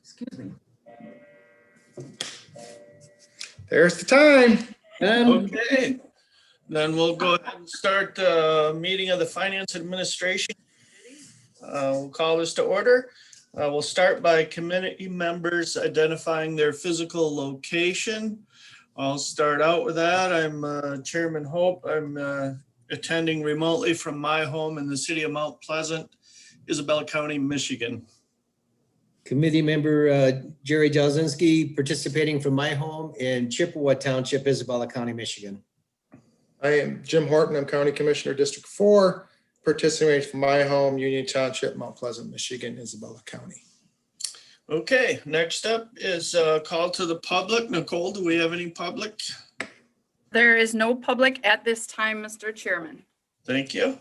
Excuse me. There's the time. Okay, then we'll go ahead and start the meeting of the Finance Administration. We'll call this to order. We'll start by committee members identifying their physical location. I'll start out with that. I'm Chairman Hope. I'm attending remotely from my home in the city of Mount Pleasant, Isabella County, Michigan. Committee member Jerry Jalzinski, participating from my home in Chippewa Township, Isabella County, Michigan. I am Jim Horton. I'm County Commissioner, District 4, participating from my home, Union Township, Mount Pleasant, Michigan, Isabella County. Okay, next up is a call to the public. Nicole, do we have any public? There is no public at this time, Mr. Chairman. Thank you.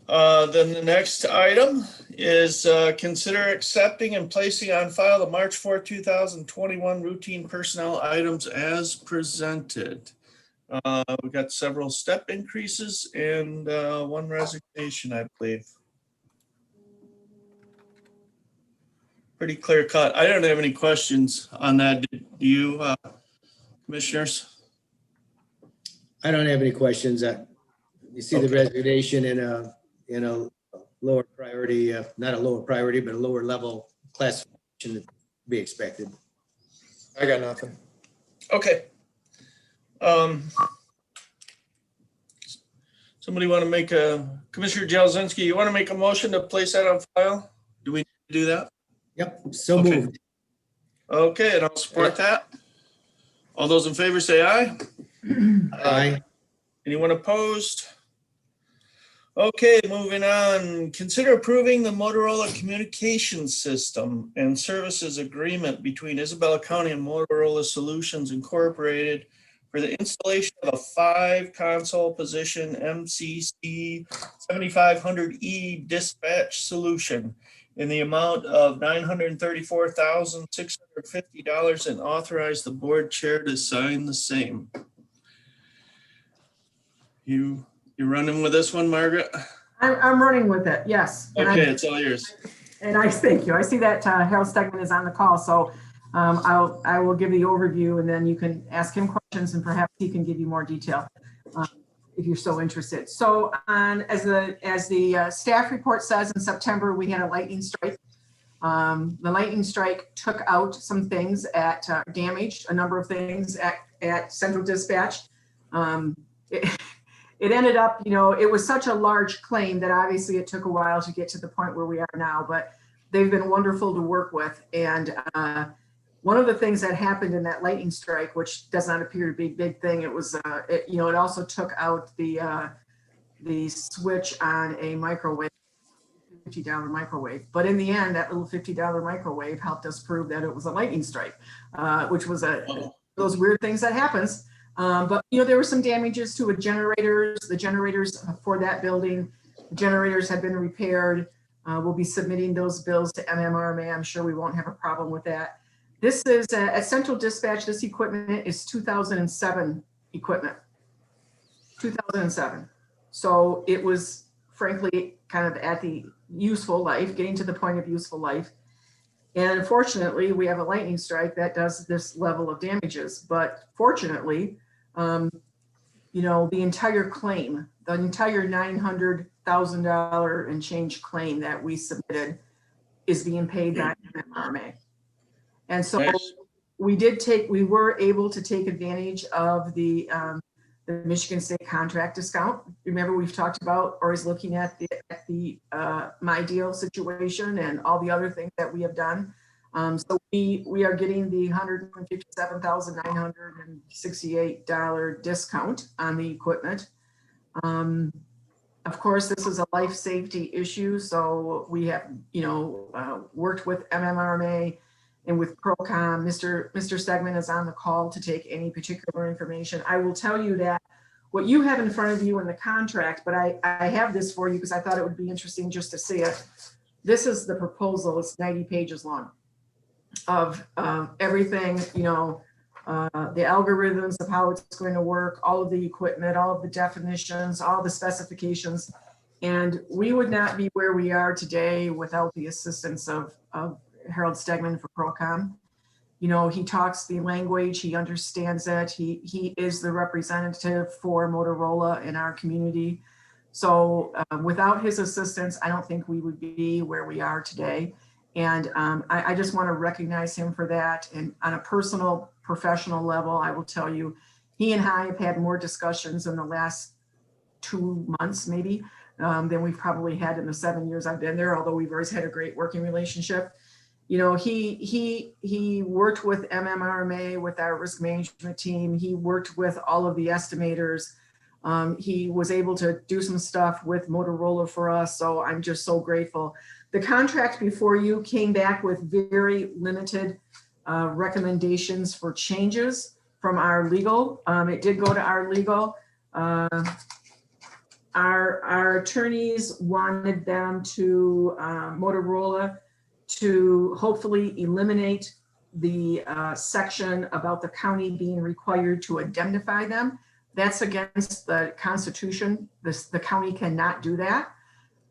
Then the next item is consider accepting and placing on file the March 4, 2021 routine personnel items as presented. We got several step increases and one resignation, I believe. Pretty clear cut. I don't have any questions on that. Do you, commissioners? I don't have any questions. You see the resignation in a lower priority, not a lower priority, but a lower level classification to be expected. I got nothing. Okay. Somebody want to make Commissioner Jalzinski, you want to make a motion to place that on file? Do we do that? Yep, so Okay. moved. Okay, and I'll support that. All those in favor say aye. Aye. Anyone opposed? Okay, moving on. Consider approving the Motorola Communications System and Services Agreement between Isabella County and Motorola Solutions Incorporated for the installation of a 5-console position MCC 7500E dispatch solution in the amount of $934,650 and authorize the board chair to sign the same. You're running with this one, Margaret? I'm running with it, yes. And Okay, it's all yours. And I thank you. I see that Harold Stegman is on the call, so I will give the overview and then you can ask him questions and perhaps he can give you more detail if you're so interested. So as the staff report says, in September, we had a lightning strike. The lightning strike took out some things damaged a number of things at Central Dispatch. It ended up, it was such a large claim that obviously it took a while to get to the point where we are now, but they've been wonderful to work with. And one of the things that happened in that lightning strike, which does not appear to be a big thing, it was, it also took out the switch on a microwave, $50 microwave. But in the end, that little $50 microwave helped us prove that it was a lightning strike, which was those weird things that happens. But there were some damages to the generators for that building. The generators have been repaired. We'll be submitting those bills to MMRMA. I'm sure we won't have a problem with that. This is at Central Dispatch. This equipment is 2007 equipment, 2007. So it was frankly kind of at the useful life, getting to the point of useful life. And unfortunately, we have a lightning strike that does this level of damages. But fortunately, the entire claim, the entire $900,000 and change claim that we submitted is being paid by MMRMA. And so we were able to take advantage of the Michigan State contract discount. Remember, we've talked about always looking at the My Deal situation and all the other things that we have done. So we are getting the $157,968 discount on the equipment. Of course, this is a life safety issue, so we have worked with MMRMA and with ProCom. Mr. Stegman is on the call to take any particular information. I will tell you that what you have in front of you in the contract, but I have this for you because I thought it would be interesting just to see it. This is the proposal. It's 90 pages long of everything, the algorithms of how it's going to work, all of the equipment, all of the definitions, all the specifications. And we would not be where we are today without the assistance of Harold Stegman for Procom. You know, he talks the language, he understands it. He is the representative for Motorola in our community. So without his assistance, I don't think we would be where we are today. And I just want to recognize him for that. And on a personal, professional level, I will tell you, he and I have had more discussions in the last 2 months, maybe, than we've probably had in the 7 years I've been there, although we've always had a great working relationship. You know, he worked with MMRMA, with our risk management team. He worked with all of the estimators. He was able to do some stuff with Motorola for us. So I'm just so grateful. The contract before you came back with very limited recommendations for changes from our legal. It did go to our legal. Our attorneys wanted them to, Motorola, to hopefully eliminate the section about the county being required to indemnify them. That's against the Constitution. The county cannot do that.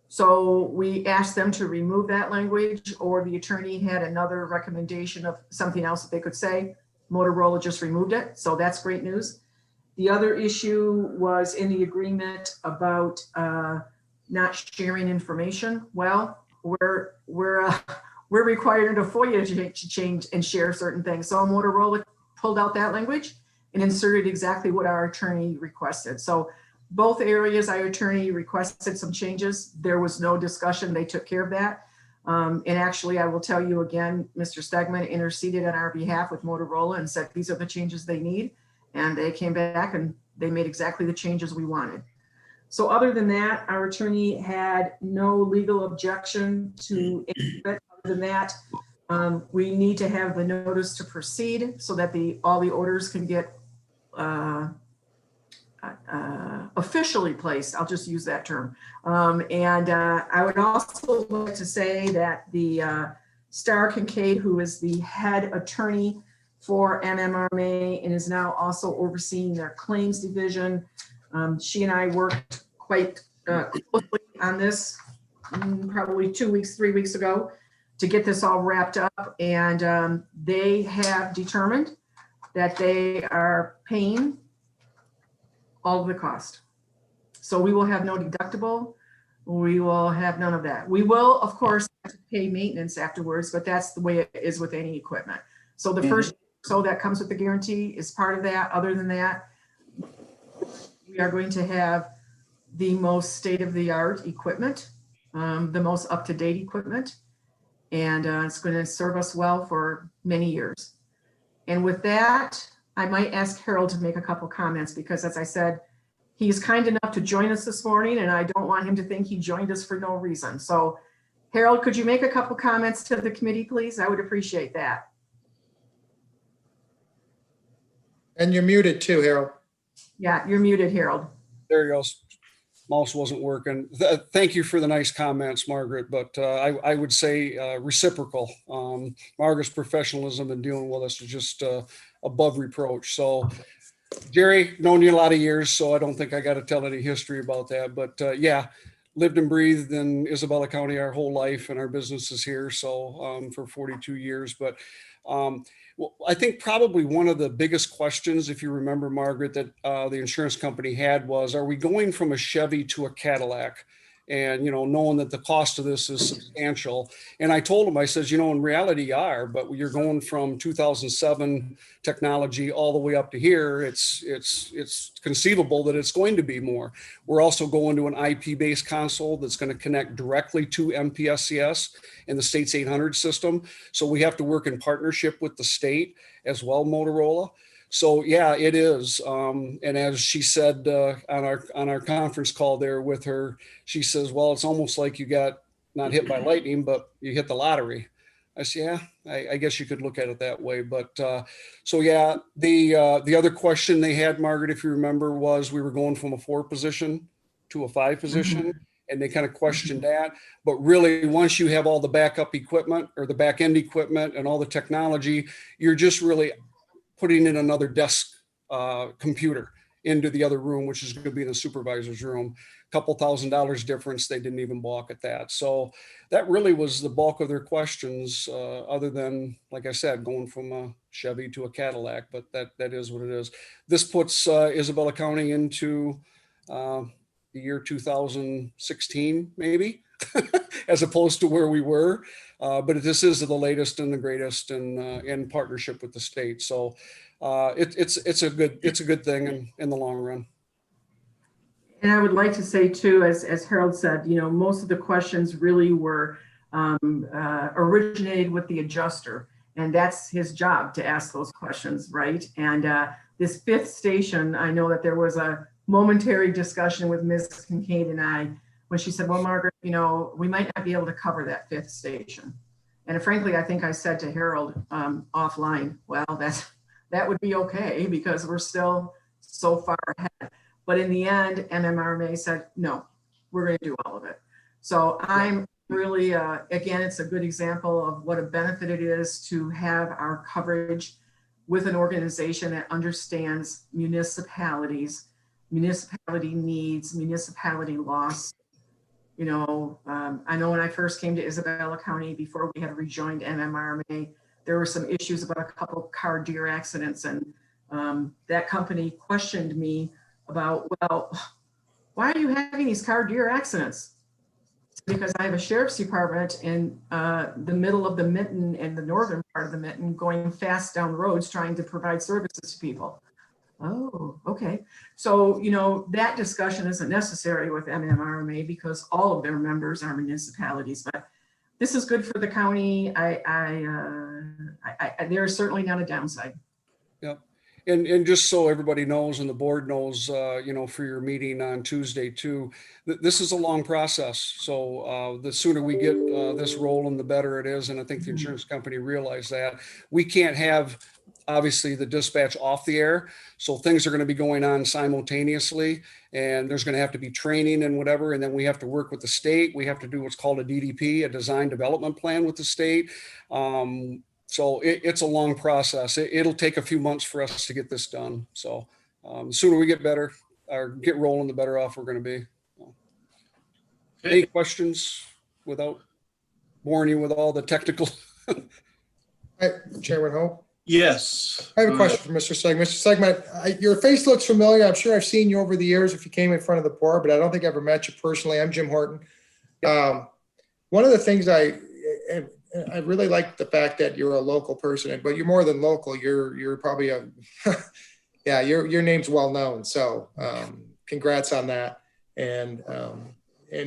So we asked them to remove that language, or the attorney had another recommendation of something else that they could say. Motorola just removed it. So that's great news. The other issue was in the agreement about not sharing information. Well, we're required a FOIA to change and share certain things. So Motorola pulled out that language and inserted exactly what our attorney requested. So both areas, our attorney requested some changes. There was no discussion. They took care of that. And actually, I will tell you again, Mr. Stegman interceded on our behalf with Motorola and said, these are the changes they need. And they came back and they made exactly the changes we wanted. So other than that, our attorney had no legal objection to it. Other than that, we need to have the notice to proceed so that all the orders can get officially placed. I'll just use that term. I would also like to say that the Star Kincaid, who is the head attorney for MMRMA and is now also overseeing their claims division, she and I worked quite closely on this probably 2 weeks, 3 weeks ago to get this all wrapped up. And they have determined that they are paying all of the cost. So we will have no deductible. We will have none of that. We will, of course, have to pay maintenance afterwards, but that's the way it is with any equipment. So the first, so that comes with the guarantee is part of that. Other than that, we are going to have the most state-of-the-art equipment, the most up-to-date equipment, and it's going to serve us well for many years. And with that, I might ask Harold to make a couple comments because, as I said, he's kind enough to join us this morning, and I don't want him to think he joined us for no reason. So, Harold, could you make a couple comments to the committee, please? I would appreciate that. And you're muted too, Harold. Yeah, you're muted, Harold. There you go. Mouse wasn't working. Thank you for the nice comments, Margaret, but I would say reciprocal. Margaret's professionalism in dealing with us is just above reproach. So, Jerry, known you a lot of years, so I don't think I got to tell any history about that. But yeah, lived and breathed in Isabella County our whole life, and our business is here. So for 42 years. But well, I think probably one of the biggest questions, if you remember, Margaret, that the insurance company had was, are we going from a Chevy to a Cadillac? And, you know, knowing that the cost of this is substantial. And I told him, I says, you know, in reality you are, but you're going from 2007 technology all the way up to here. It's conceivable that it's going to be more. We're also going to an IP-based console that's going to connect directly to MPSCS and the state's 800 system. So we have to work in partnership with the state as well, Motorola. So yeah, it is. And as she said on our conference call there with her, she says, well, it's almost like you got not hit by lightning, but you hit the lottery. I said, yeah, I guess you could look at it that way. But so yeah, the other question they had, Margaret, if you remember, was we were going from a 4 position to a 5 position. And they kind of questioned that. But really, once you have all the backup equipment or the back end equipment and all the technology, you're just really putting in another desk computer into the other room, which is going to be in the supervisor's room. Couple $1,000 difference. They didn't even balk at that. So that really was the bulk of their questions, other than, like I said, going from a Chevy to a Cadillac, but that is what it is. This puts Isabella County into the year 2016, maybe, as opposed to where we were. But this is the latest and the greatest in partnership with the state. So it's a good thing in the long run. And I would like to say too, as Harold said, most of the questions really were originated with the adjuster, and that's his job to ask those questions, right? And this fifth station, I know that there was a momentary discussion with Ms. Kincaid and I when she said, well, Margaret, we might not be able to cover that fifth station. And frankly, I think I said to Harold offline, well, that would be okay because we're still so far ahead. But in the end, MMRMA said, no, we're going to do all of it. So I'm really, again, it's a good example of what a benefit it is to have our coverage with an organization that understands municipalities, municipality needs, municipality loss. I know when I first came to Isabella County, before we had rejoined MMRMA, there were some issues about a couple of car deer accidents, and that company questioned me about, well, why are you having these car deer accidents? Because I have a sheriff's department in the middle of the mitten and the northern part of the mitten going fast down roads trying to provide services to people. Oh, okay. So, that discussion isn't necessary with MMRMA because all of their members are municipalities, but this is good for the county. There's certainly not a downside. Yep. And just so everybody knows and the board knows, for your meeting on Tuesday too, this is a long process. So the sooner we get this rolling, the better it is. And I think the insurance company realized that. We can't have, obviously, the dispatch off the air. So things are going to be going on simultaneously, and there's going to have to be training and whatever. And then we have to work with the state. We have to do what's called a DDP, a design development plan with the state. So it's a long process. It'll take a few months for us to get this done. So the sooner we get better or get rolling, the better off we're going to be. Any questions without boring you with all the technical? Hi, Chairman Hope. Yes. I have a question for Mr. Segment. Mr. Segment, your face looks familiar. I'm sure I've seen you over the years if you came in front of the board, but I don't think I ever met you personally. I'm Jim Horton. One of the things I really like the fact that you're a local person, but you're more than local. You're probably your name's well known. So congrats on that. And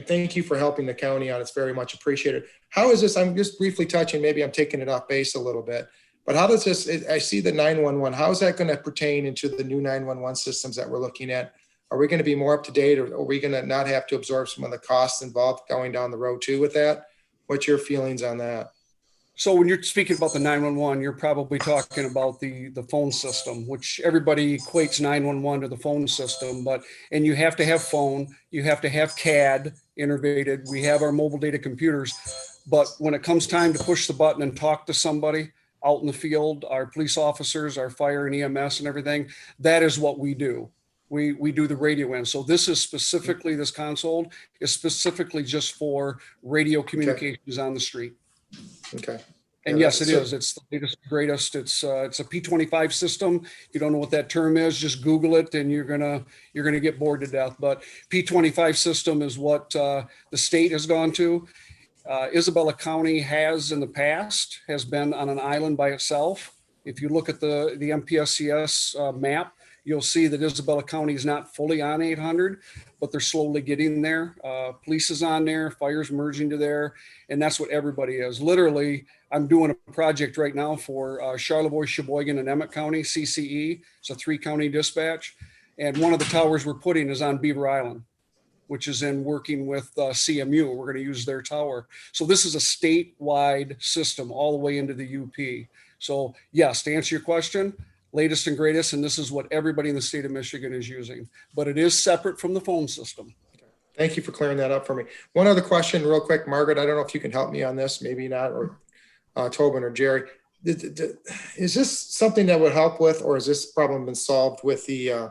thank you for helping the county out. It's very much appreciated. How is this? I'm just briefly touching, maybe I'm taking it off base a little bit, but how does this, I see the 911, how is that going to pertain into the new 911 systems that we're looking at? Are we going to be more up to date, or are we going to not have to absorb some of the costs involved going down the road too with that? What's your feelings on that? So when you're speaking about the 911, you're probably talking about the phone system, which everybody equates 911 to the phone system, and you have to have phone, you have to have CAD innovated. We have our mobile data computers, but when it comes time to push the button and talk to somebody out in the field, our police officers, our fire and EMS and everything, that is what we do. We do the radio in. So this console is specifically just for radio communications on the street. Okay. And yes, it is. It's the latest, greatest. It's a P25 system. If you don't know what that term is, just Google it, and you're gonna get bored to death. But P25 system is what the state has gone to. Isabella County has in the past has been on an island by itself. If you look at the MPSCS map, you'll see that Isabella County is not fully on 800, but they're slowly getting there. Police is on there, fire's merging to there, and that's what everybody is. Literally, I'm doing a project right now for Charlevoix, Sheboygan, and Emmett County, CCE. It's a 3-county dispatch. And one of the towers we're putting is on Beaver Island, which is in working with CMU. We're going to use their tower. So this is a statewide system all the way into the UP. So yes, to answer your question, latest and greatest, and this is what everybody in the state of Michigan is using, but it is separate from the phone system. Thank you for clearing that up for me. One other question real quick, Margaret, I don't know if you can help me on this, maybe not, or Tobin or Jerry. Is this something that would help with, or has this problem been solved with the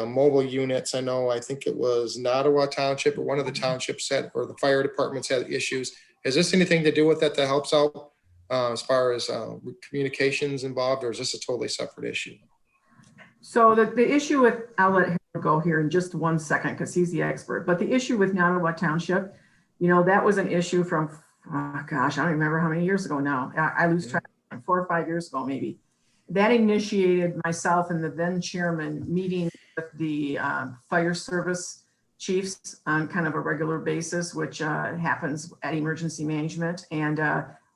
mobile units? I think it was Nottawa Township or one of the townships said, or the fire departments had issues. Has this anything to do with that helps out as far as communications involved, or is this a totally separate issue? So the issue with, I'll let him go here in just 1 second because he's the expert, but the issue with Nottawa Township, that was an issue from, gosh, I don't remember how many years ago now. I lose track, 4 or 5 years ago, maybe. That initiated myself and the then chairman meeting with the fire service chiefs on kind of a regular basis, which happens at emergency management and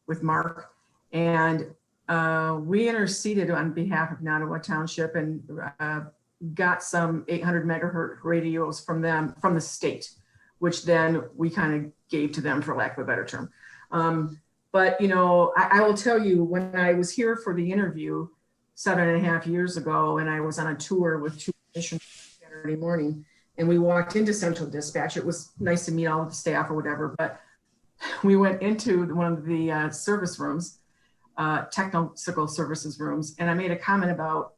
with Mark. And we interceded on behalf of Nottawa Township and got some 800 megahertz radios from them, from the state, which then we kind of gave to them, for lack of a better term. But, I will tell you, when I was here for the interview 7.5 years ago, and I was on a tour with 2 missions Saturday morning, and we walked into Central Dispatch. It was nice to meet all of the staff or whatever, but we went into one of the service rooms, technical services rooms, and I made a comment about,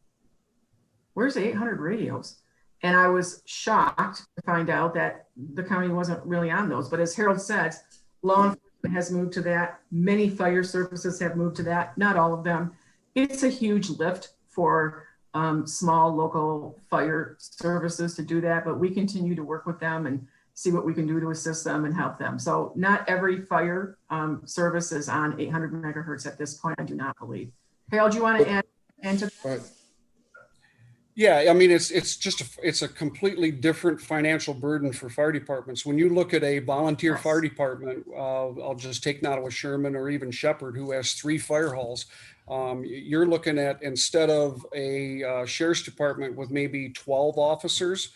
where's the 800 radios? And I was shocked to find out that the county wasn't really on those. But as Harold said, law enforcement has moved to that. Many fire services have moved to that, not all of them. It's a huge lift for small local fire services to do that, but we continue to work with them and see what we can do to assist them and help them. So not every fire service is on 800 megahertz at this point, I do not believe. Harold, do you want to add to that? Yeah, I mean, it's a completely different financial burden for fire departments. When you look at a volunteer fire department, I'll just take Nottawa Sherman or even Shepherd, who has 3 fire halls. You're looking at, instead of a sheriff's department with maybe 12 officers,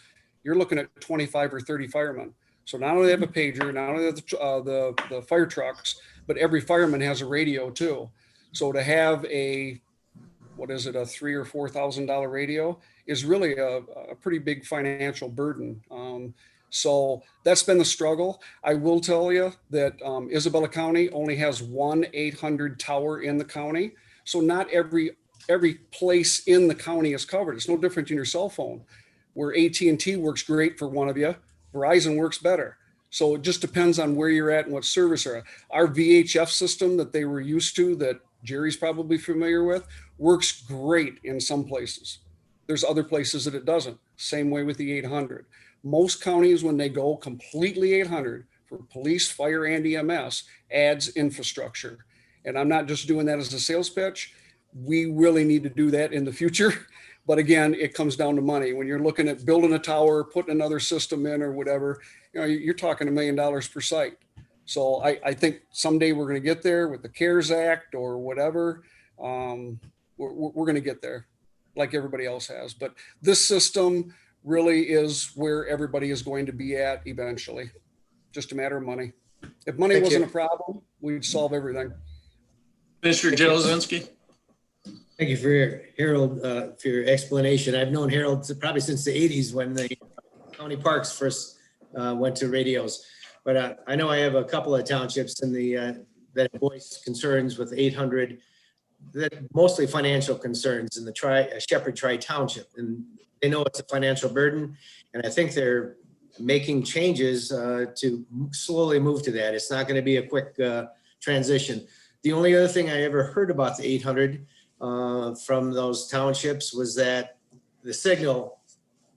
you're looking at 25 or 30 firemen. So not only have a pager, not only have the fire trucks, but every fireman has a radio too. So to have a $3,000 or $4,000 radio is really a pretty big financial burden. So that's been the struggle. I will tell you that Isabella County only has 1 800 tower in the county. So not every place in the county is covered. It's no different than your cell phone, where AT&T works great for one of you, Verizon works better. So it just depends on where you're at and what service are. Our VHF system that they were used to, that Jerry's probably familiar with, works great in some places. There's other places that it doesn't. Same way with the 800. Most counties, when they go completely 800 for police, fire, and EMS, adds infrastructure. And I'm not just doing that as a sales pitch. We really need to do that in the future. But again, it comes down to money. When you're looking at building a tower, putting another system in or whatever, you're talking $1 million per site. So I think someday we're going to get there with the CARES Act or whatever. We're going to get there like everybody else has. But this system really is where everybody is going to be at eventually. Just a matter of money. If money wasn't a problem, we'd solve everything. Mr. Jelezinski. Thank you for Harold, for your explanation. I've known Harold probably since the 80s when the county parks first went to radios. But I know I have a couple of townships in that voice concerns with 800, that mostly financial concerns in the Shepherd Tri-Township. And they know it's a financial burden. And I think they're making changes to slowly move to that. It's not going to be a quick transition. The only other thing I ever heard about the 800 from those townships was that the signal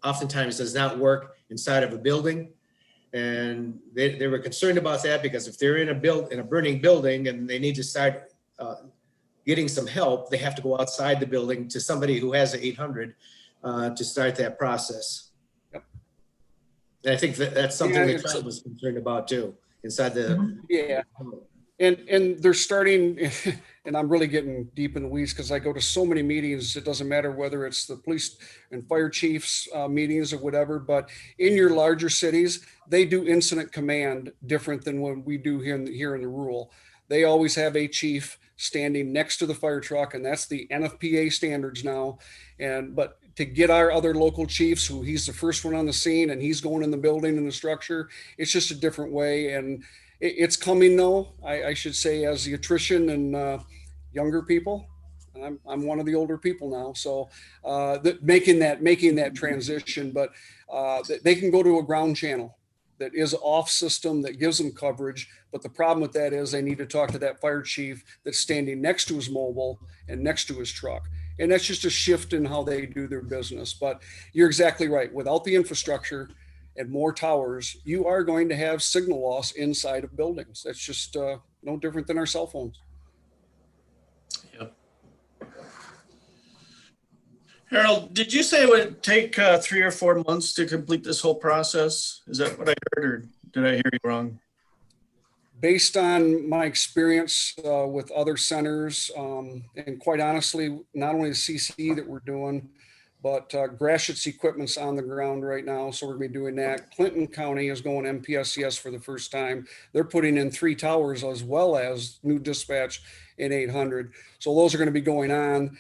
oftentimes does not work inside of a building. And they were concerned about that because if they're in a burning building and they need to start getting some help, they have to go outside the building to somebody who has an 800 to start that process. Yep. And I think that's something that Trump was concerned about too, inside the. Yeah. And they're starting, and I'm really getting deep in the weeds because I go to so many meetings. It doesn't matter whether it's the police and fire chiefs meetings or whatever, but in your larger cities, they do incident command different than what we do here in the rural. They always have a chief standing next to the fire truck, and that's the NFPA standards now. But to get our other local chiefs, who he's the first one on the scene and he's going in the building and the structure, it's just a different way. And it's coming though, I should say, as the attrition and younger people. And I'm one of the older people now, so making that transition, but they can go to a ground channel that is off system that gives them coverage. But the problem with that is they need to talk to that fire chief that's standing next to his mobile and next to his truck. And that's just a shift in how they do their business. But you're exactly right. Without the infrastructure and more towers, you are going to have signal loss inside of buildings. That's just no different than our cell phones. Yep. Harold, did you say it would take 3 or 4 months to complete this whole process? Is that what I heard, or did I hear you wrong? Based on my experience with other centers, and quite honestly, not only the CCE that we're doing, but Gratiot's equipment's on the ground right now, so we're gonna be doing that. Clinton County is going MPSCS for the first time. They're putting in 3 towers as well as new dispatch in 800. So those are gonna be going on,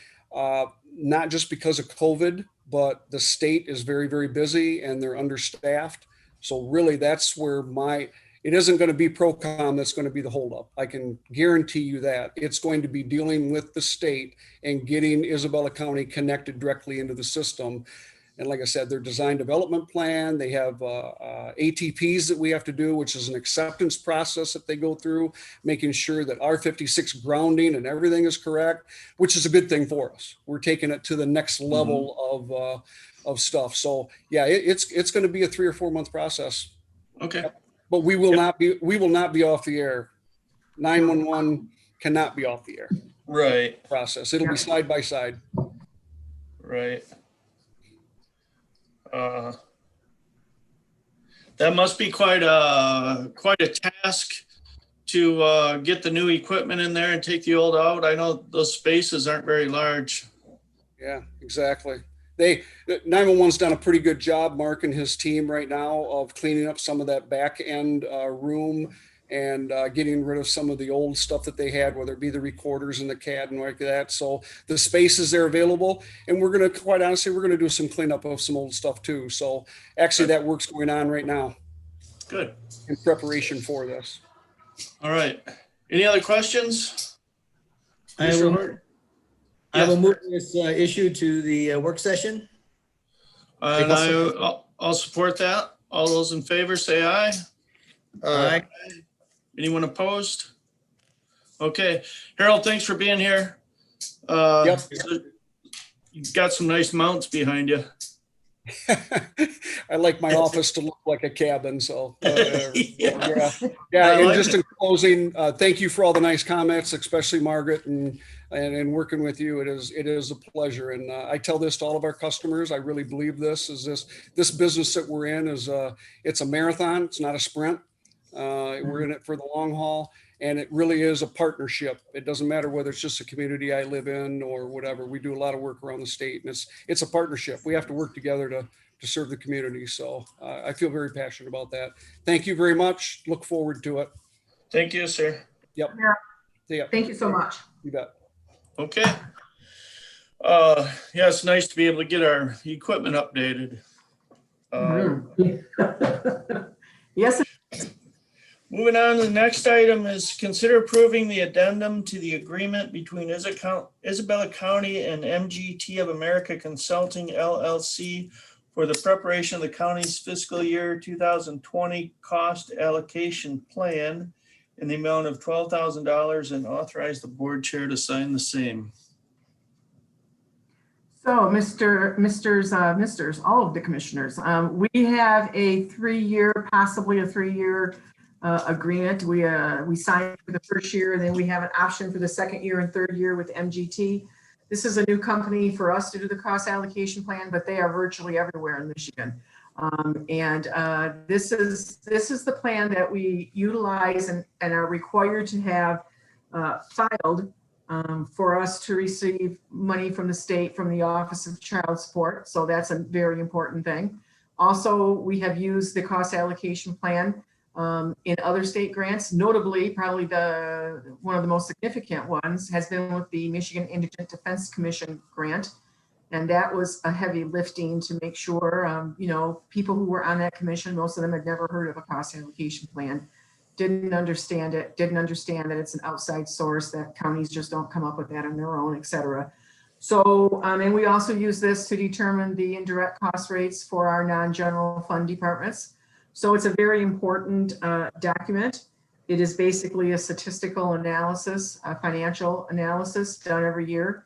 not just because of COVID, but the state is very, very busy and they're understaffed. So really that's where it isn't going to be Procom that's going to be the holdup. I can guarantee you that. It's going to be dealing with the state and getting Isabella County connected directly into the system. And like I said, their design development plan, they have ATPs that we have to do, which is an acceptance process that they go through, making sure that R56 grounding and everything is correct, which is a good thing for us. We're taking it to the next level of stuff. So yeah, it's going to be a 3 or 4 month process. Okay. But we will not be off the air. 911 cannot be off the air. Right. Process. It'll be side by side. Right. That must be quite a task to get the new equipment in there and take the old out. I know those spaces aren't very large. Yeah, exactly. 911's done a pretty good job, Mark and his team right now, of cleaning up some of that back end room and getting rid of some of the old stuff that they had, whether it be the recorders and the CAD and like that. So the spaces are available, and we're going to, quite honestly, we're going to do some cleanup of some old stuff too. So actually that work's going on right now. Good. In preparation for this. All right. Any other questions? I will move this issue to the work session. And I'll support that. All those in favor say aye. Aye. Anyone opposed? Okay. Harold, thanks for being here. Yep. You've got some nice mounts behind you. I like my office to look like a cabin. So yeah. I And like just it. in closing, thank you for all the nice comments, especially Margaret, and working with you. It is a pleasure. And I tell this to all of our customers. I really believe this business that we're in it's a marathon. It's not a sprint. We're in it for the long haul. And it really is a partnership. It doesn't matter whether it's just a community I live in or whatever. We do a lot of work around the state, and it's a partnership. We have to work together to serve the community. So I feel very passionate about that. Thank you very much. Look forward to it. Thank you, sir. Yep. Yeah. Thank you so much. You bet. Okay. Yeah, it's nice to be able to get our equipment updated. Yes. Moving on, the next item is consider approving the addendum to the agreement between Isabella County and MGT of America Consulting LLC for the preparation of the county's fiscal year 2020 cost allocation plan in the amount of $12,000 and authorize the board chair to sign the same. So, Misters, all of the commissioners, we have a 3-year, possibly a 3-year agreement. We signed for the first year, and then we have an option for the second year and third year with MGT. This is a new company for us to do the cost allocation plan, but they are virtually everywhere in Michigan. This is the plan that we utilize and are required to have filed for us to receive money from the state, from the Office of Child Support. So that's a very important thing. Also, we have used the cost allocation plan in other state grants. Notably, probably one of the most significant ones has been with the Michigan Indigent Defense Commission grant. And that was a heavy lifting to make sure, people who were on that commission, most of them had never heard of a cost allocation plan. didn't understand it, didn't understand that it's an outside source, that counties just don't come up with that on their own, et cetera. So, and we also use this to determine the indirect cost rates for our non-general fund departments. So it's a very important document. It is basically a statistical analysis, a financial analysis done every year.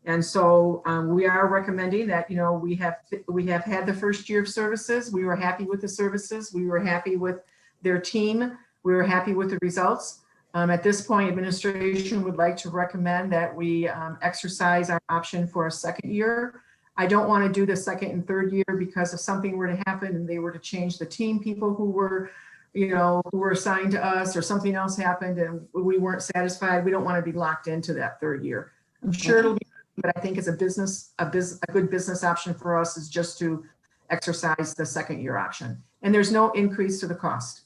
And so we are recommending that, you know, we have had the first year of services. We were happy with the services. We were happy with their team. We were happy with the results. At this point, administration would like to recommend that we exercise our option for a second year. I don't want to do the second and third year because if something were to happen and they were to change the team people who were, you know, who were assigned to us, or something else happened and we weren't satisfied, we don't want to be locked into that third year. I'm sure it'll be, but I think it's a good business option for us is just to exercise the second year option. And there's no increase to the cost.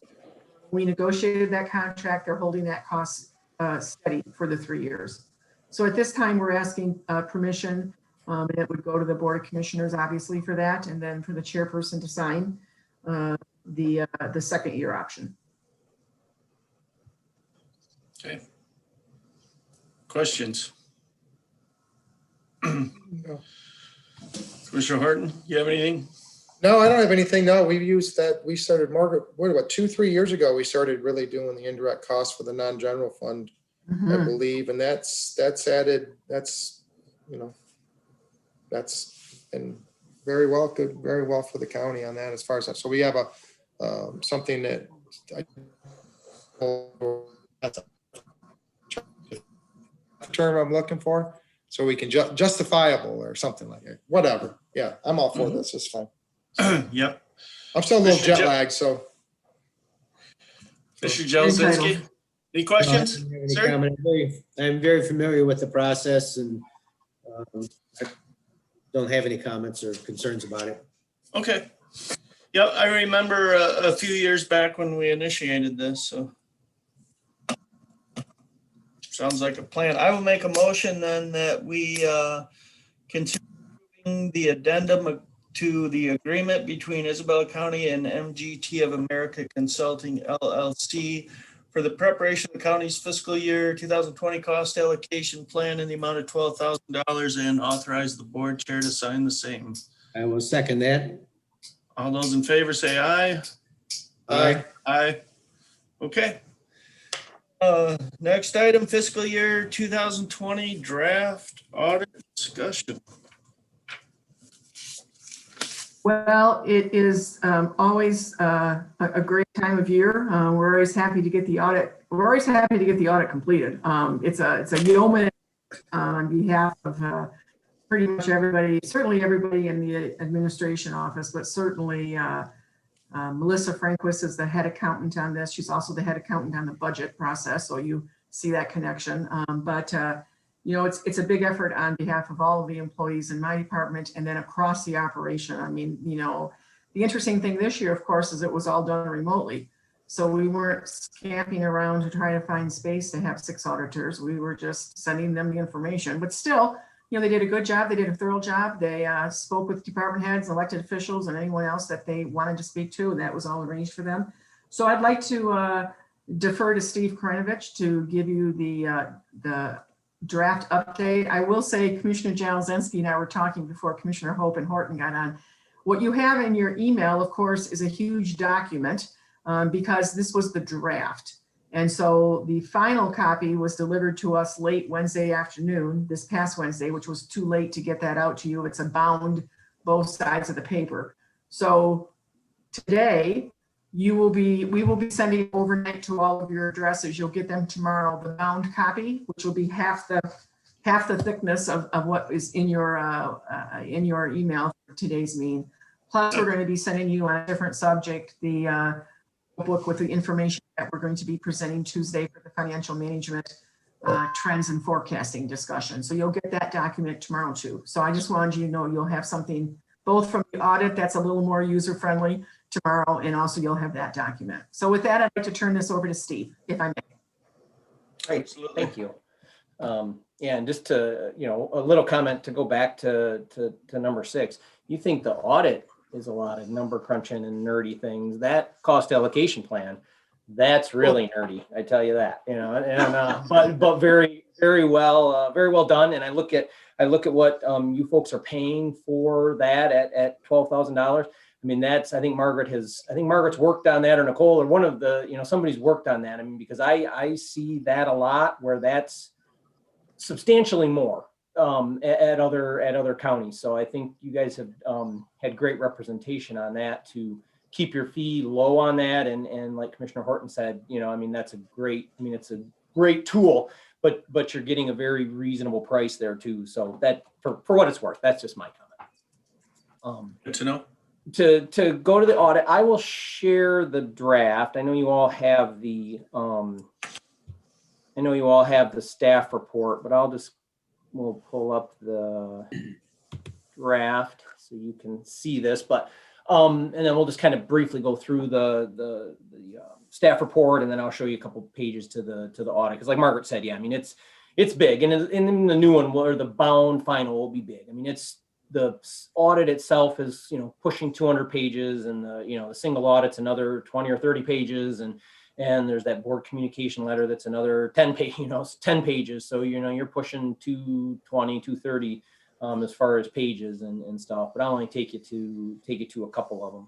We negotiated that contract. They're holding that cost steady for the 3 years. So at this time, we're asking permission, and it would go to the Board of Commissioners, obviously, for that, and then for the chairperson to sign the second year option. Okay. Questions? No. Commissioner Horton, you have anything? No, I don't have anything. No, we've used that. We started, Margaret, what, about 2-3 years ago, we started really doing the indirect costs for the non-general fund, I believe. And that's added, that's, you know, that's been very well, good, very well for the county on that as far as that. So we have a, something that that's a term I'm looking for. So we can justifiable or something like that, whatever. Yeah, I'm all for this. It's fine. Yep. I'm still a little Commissioner jet lagged, so. Mr. Jelzinski, any questions? I don't have any Sir? comment. I'm very familiar with the process and I don't have any comments or concerns about it. Okay. Yeah, I remember a few years back when we initiated this, so. Sounds like a plan. I will make a motion then that we continue the addendum to the agreement between Isabella County and MGT of America Consulting LLC for the preparation of the county's fiscal year 2020 cost allocation plan in the amount of $12,000 and authorize the board chair to sign the same. I will second that. All those in favor say aye. Aye. Aye. Okay. Next item, fiscal year 2020 draft audit discussion. Well, it is always a great time of year. We're always happy to get the audit. We're always happy to get the audit completed. It's a yeoman on behalf of pretty much everybody, certainly everybody in the administration office, but certainly Melissa Franquist is the head accountant on this. She's also the head accountant on the budget process, so you see that connection. You know, it's a big effort on behalf of all of the employees in my department and then across the operation. I mean, you know, the interesting thing this year, of course, is it was all done remotely. So we weren't scamping around to try to find space to have 6 auditors. We were just sending them the information. But still, you know, they did a good job. They did a thorough job. They spoke with department heads, elected officials, and anyone else that they wanted to speak to, and that was all arranged for them. So I'd like to defer to Steve Kranovich to give you the draft update. I will say Commissioner Jelzinski and I were talking before Commissioner Hope and Horton got on. What you have in your email, of course, is a huge document because this was the draft. And so the final copy was delivered to us late Wednesday afternoon, this past Wednesday, which was too late to get that out to you. It's a bound both sides of the paper. So today, we will be sending overnight to all of your addresses. You'll get them tomorrow, the bound copy, which will be half the thickness of what is in your email for today's meeting. Plus, we're going to be sending you on a different subject, the book with the information that we're going to be presenting Tuesday for the financial management trends and forecasting discussion. So you'll get that document tomorrow too. So I just wanted you to know you'll have something both from the audit that's a little more user-friendly tomorrow, and also you'll have that document. So with that, I'd like to turn this over to Steve, if I may. Great, Absolutely. thank you. Yeah, and just to, you know, a little comment to go back to number 6. You think the audit is a lot of number crunching and nerdy things. That cost allocation plan, That's really nerdy, I tell you that, but very, very well done. And I look at what you folks are paying for that at $12,000. I mean, I think Margaret's worked on that, or Nicole, or one of the, somebody's worked on that. I mean, because I see that a lot where that's substantially more at other counties. So I think you guys have had great representation on that to keep your fee low on that. And like Commissioner Horton said, it's a great tool, but you're getting a very reasonable price there too. So that for what it's worth, that's just my comment. Good to know. To go to the audit, I will share the draft. I know you all have the staff report, but we'll pull up the draft so you can see this. But and then we'll just kind of briefly go through the staff report, and then I'll show you a couple pages to the audit. Because like Margaret said, yeah, I mean it's big, and in the new one, where the bound final will be big. I mean, the audit itself is, pushing 200 pages, and the single audit's another 20 or 30 pages, and there's that board communication letter that's another 10 pages. So, you're pushing 220, 230 as far as pages and stuff, but I'll only take you to a couple of them.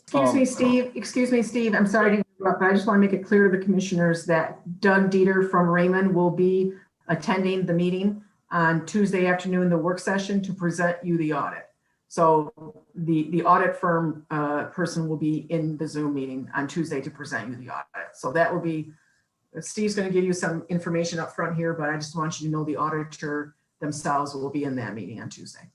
Excuse me, Steve. I'm sorry to interrupt, but I just want to make it clear to the commissioners that Doug Dieter from Raymond will be attending the meeting on Tuesday afternoon, the work session, to present you the audit. So the audit firm person will be in the Zoom meeting on Tuesday to present you the audit. So that will be, Steve's going to give you some information up front here, but I just want you to know the auditor themselves will be in that meeting on Tuesday.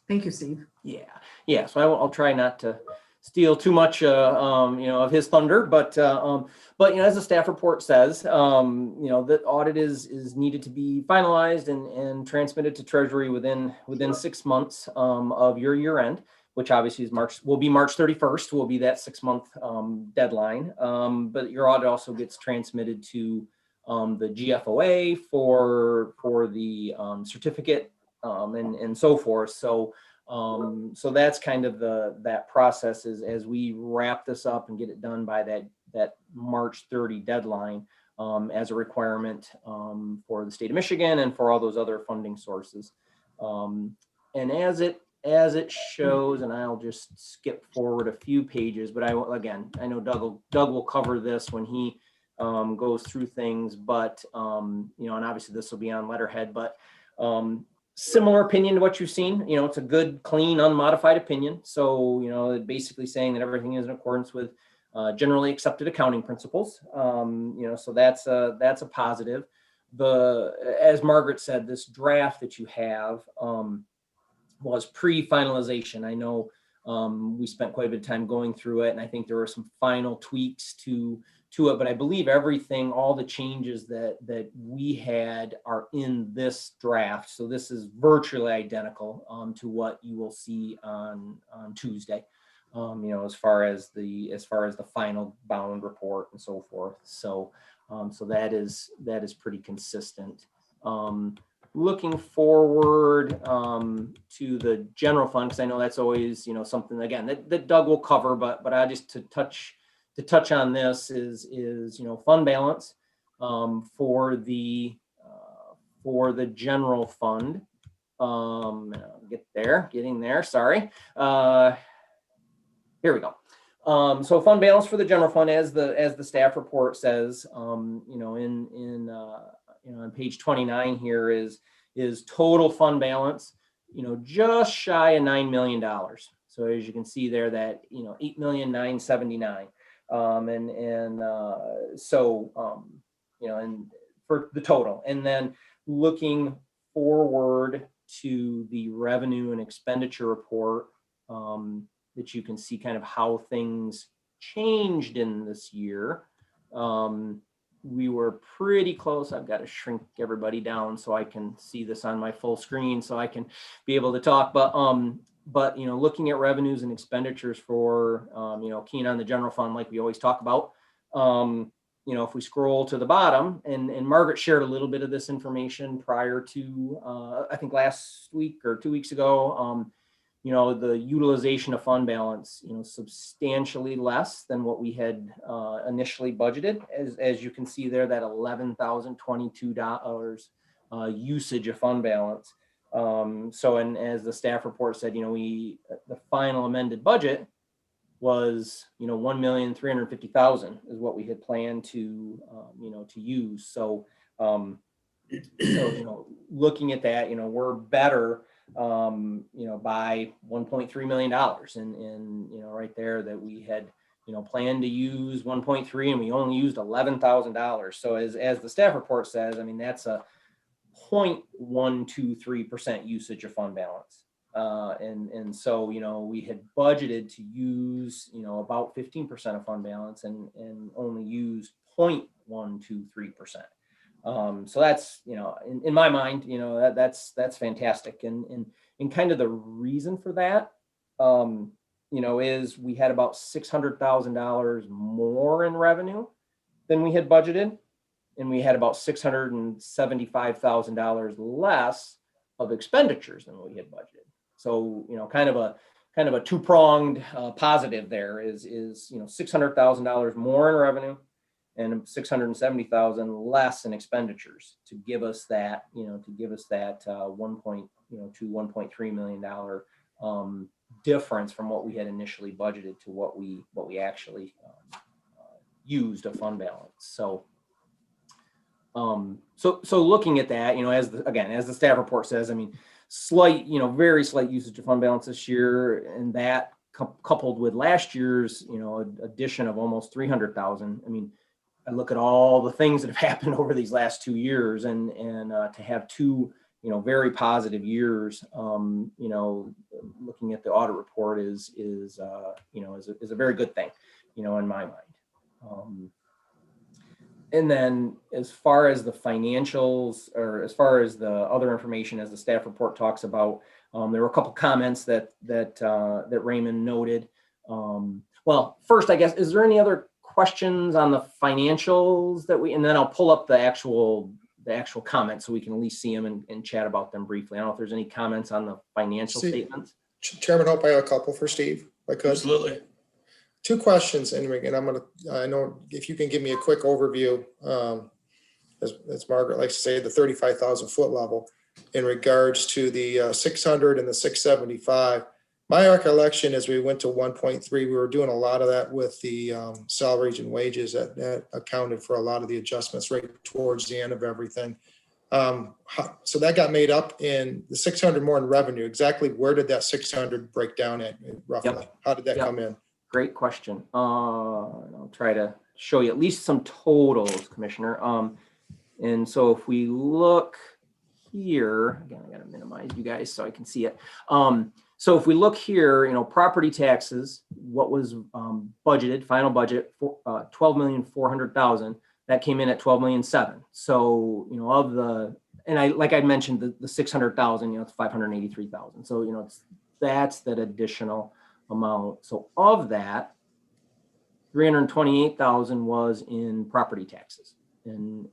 Thank you, Steve. Yeah. So I'll try not to steal too much, of his thunder, but as the staff report says, the audit is needed to be finalized and transmitted to Treasury within 6 months of your year end, which obviously will be March 31st, will be that 6 month deadline. But your audit also gets transmitted to the GFOA for the certificate and so forth. So that's kind of that process is as we wrap this up and get it done by that March 30 deadline as a requirement for the state of Michigan and for all those other funding sources. And as it shows, and I'll just skip forward a few pages, but I know Doug will cover this when he goes through things, but and obviously this will be on letterhead, but similar opinion to what you've seen. It's a good, clean, unmodified opinion. So, basically saying that everything is in accordance with generally accepted accounting principles. So that's a positive. As Margaret said, this draft that you have was pre-finalization. I know we spent quite a bit of time going through it, and I think there were some final tweaks to it, but I believe everything, all the changes that we had are in this draft. So this is virtually identical to what you will see on Tuesday, as far as the final bound report and so forth. So that is pretty consistent. Looking forward to the general fund, because I know that's always, something again that Doug will cover, but I just to touch on this is fund balance for the general fund. Getting there. Sorry. Here we go. So fund balance for the general fund, as the staff report says, on page 29 here is total fund balance, just shy of $9 million. So as you can see there, that $8,979,000. And for the total, and then looking forward to the revenue and expenditure report, that you can see kind of how things changed in this year. We were pretty close. I've got to shrink everybody down so I can see this on my full screen so I can be able to talk. But looking at revenues and expenditures for, keying on the general fund, like we always talk about, if we scroll to the bottom, and Margaret shared a little bit of this information prior to, I think last week or 2 weeks ago, the utilization of fund balance, substantially less than what we had initially budgeted. As you can see there, that $11,022 usage of fund balance. And as the staff report said, the final amended budget was, $1,350,000 is what we had planned to, to use. So, looking at that, we're better, by $1.3 million, and right there that we had, planned to use 1.3 and we only used $11,000. So as the staff report says, I mean, that's a 0.123% usage of fund balance. And so, we had budgeted to use, about 15% of fund balance and only use 0.123%. So that's, in my mind, that's fantastic. And kind of the reason for that, is we had about $600,000 more in revenue than we had budgeted. And we had about $675,000 less of expenditures than we had budgeted. So, kind of a two-pronged positive there is $600,000 more in revenue and $670,000 less in expenditures to give us that, $1.3 million difference from what we had initially budgeted to what we actually used of fund balance. So looking at that, as the staff report says, I mean, slight, very slight usage of fund balance this year, and that coupled with last year's, addition of almost 300,000. I mean, I look at all the things that have happened over these last 2 years, and to have two, very positive years, looking at the audit report is a very good thing, in my mind. And then as far as the financials, or as far as the other information, as the staff report talks about, there were a couple comments that Raymond noted. Well, first, I guess, is there any other questions on the financials and then I'll pull up the actual comments so we can at least see them and chat about them briefly. I don't know if there's any comments on the financial statements. Chairman Hope, I have a couple for Steve, if I could. Absolutely. Two questions, and I know if you can give me a quick overview, as Margaret likes to say, the 35,000 foot level in regards to the 600 and the 675. My recollection is we went to 1.3. We were doing a lot of that with the salaries and wages that accounted for a lot of the adjustments right towards the end of everything. So that got made up in the 600 more in revenue. Exactly where did that 600 break down at roughly? Yep. How did that come in? Great question. I'll try to show you at least some totals, Commissioner. And so if we look here, again, I got to minimize you guys so I can see it. So if we look here, property taxes, what was budgeted, final budget, for $12,400,000, that came in at $12,700,000. So, of the, and like I mentioned, the $600,000, it's $583,000. So, that's that additional amount. So of that, $328,000 was in property taxes, and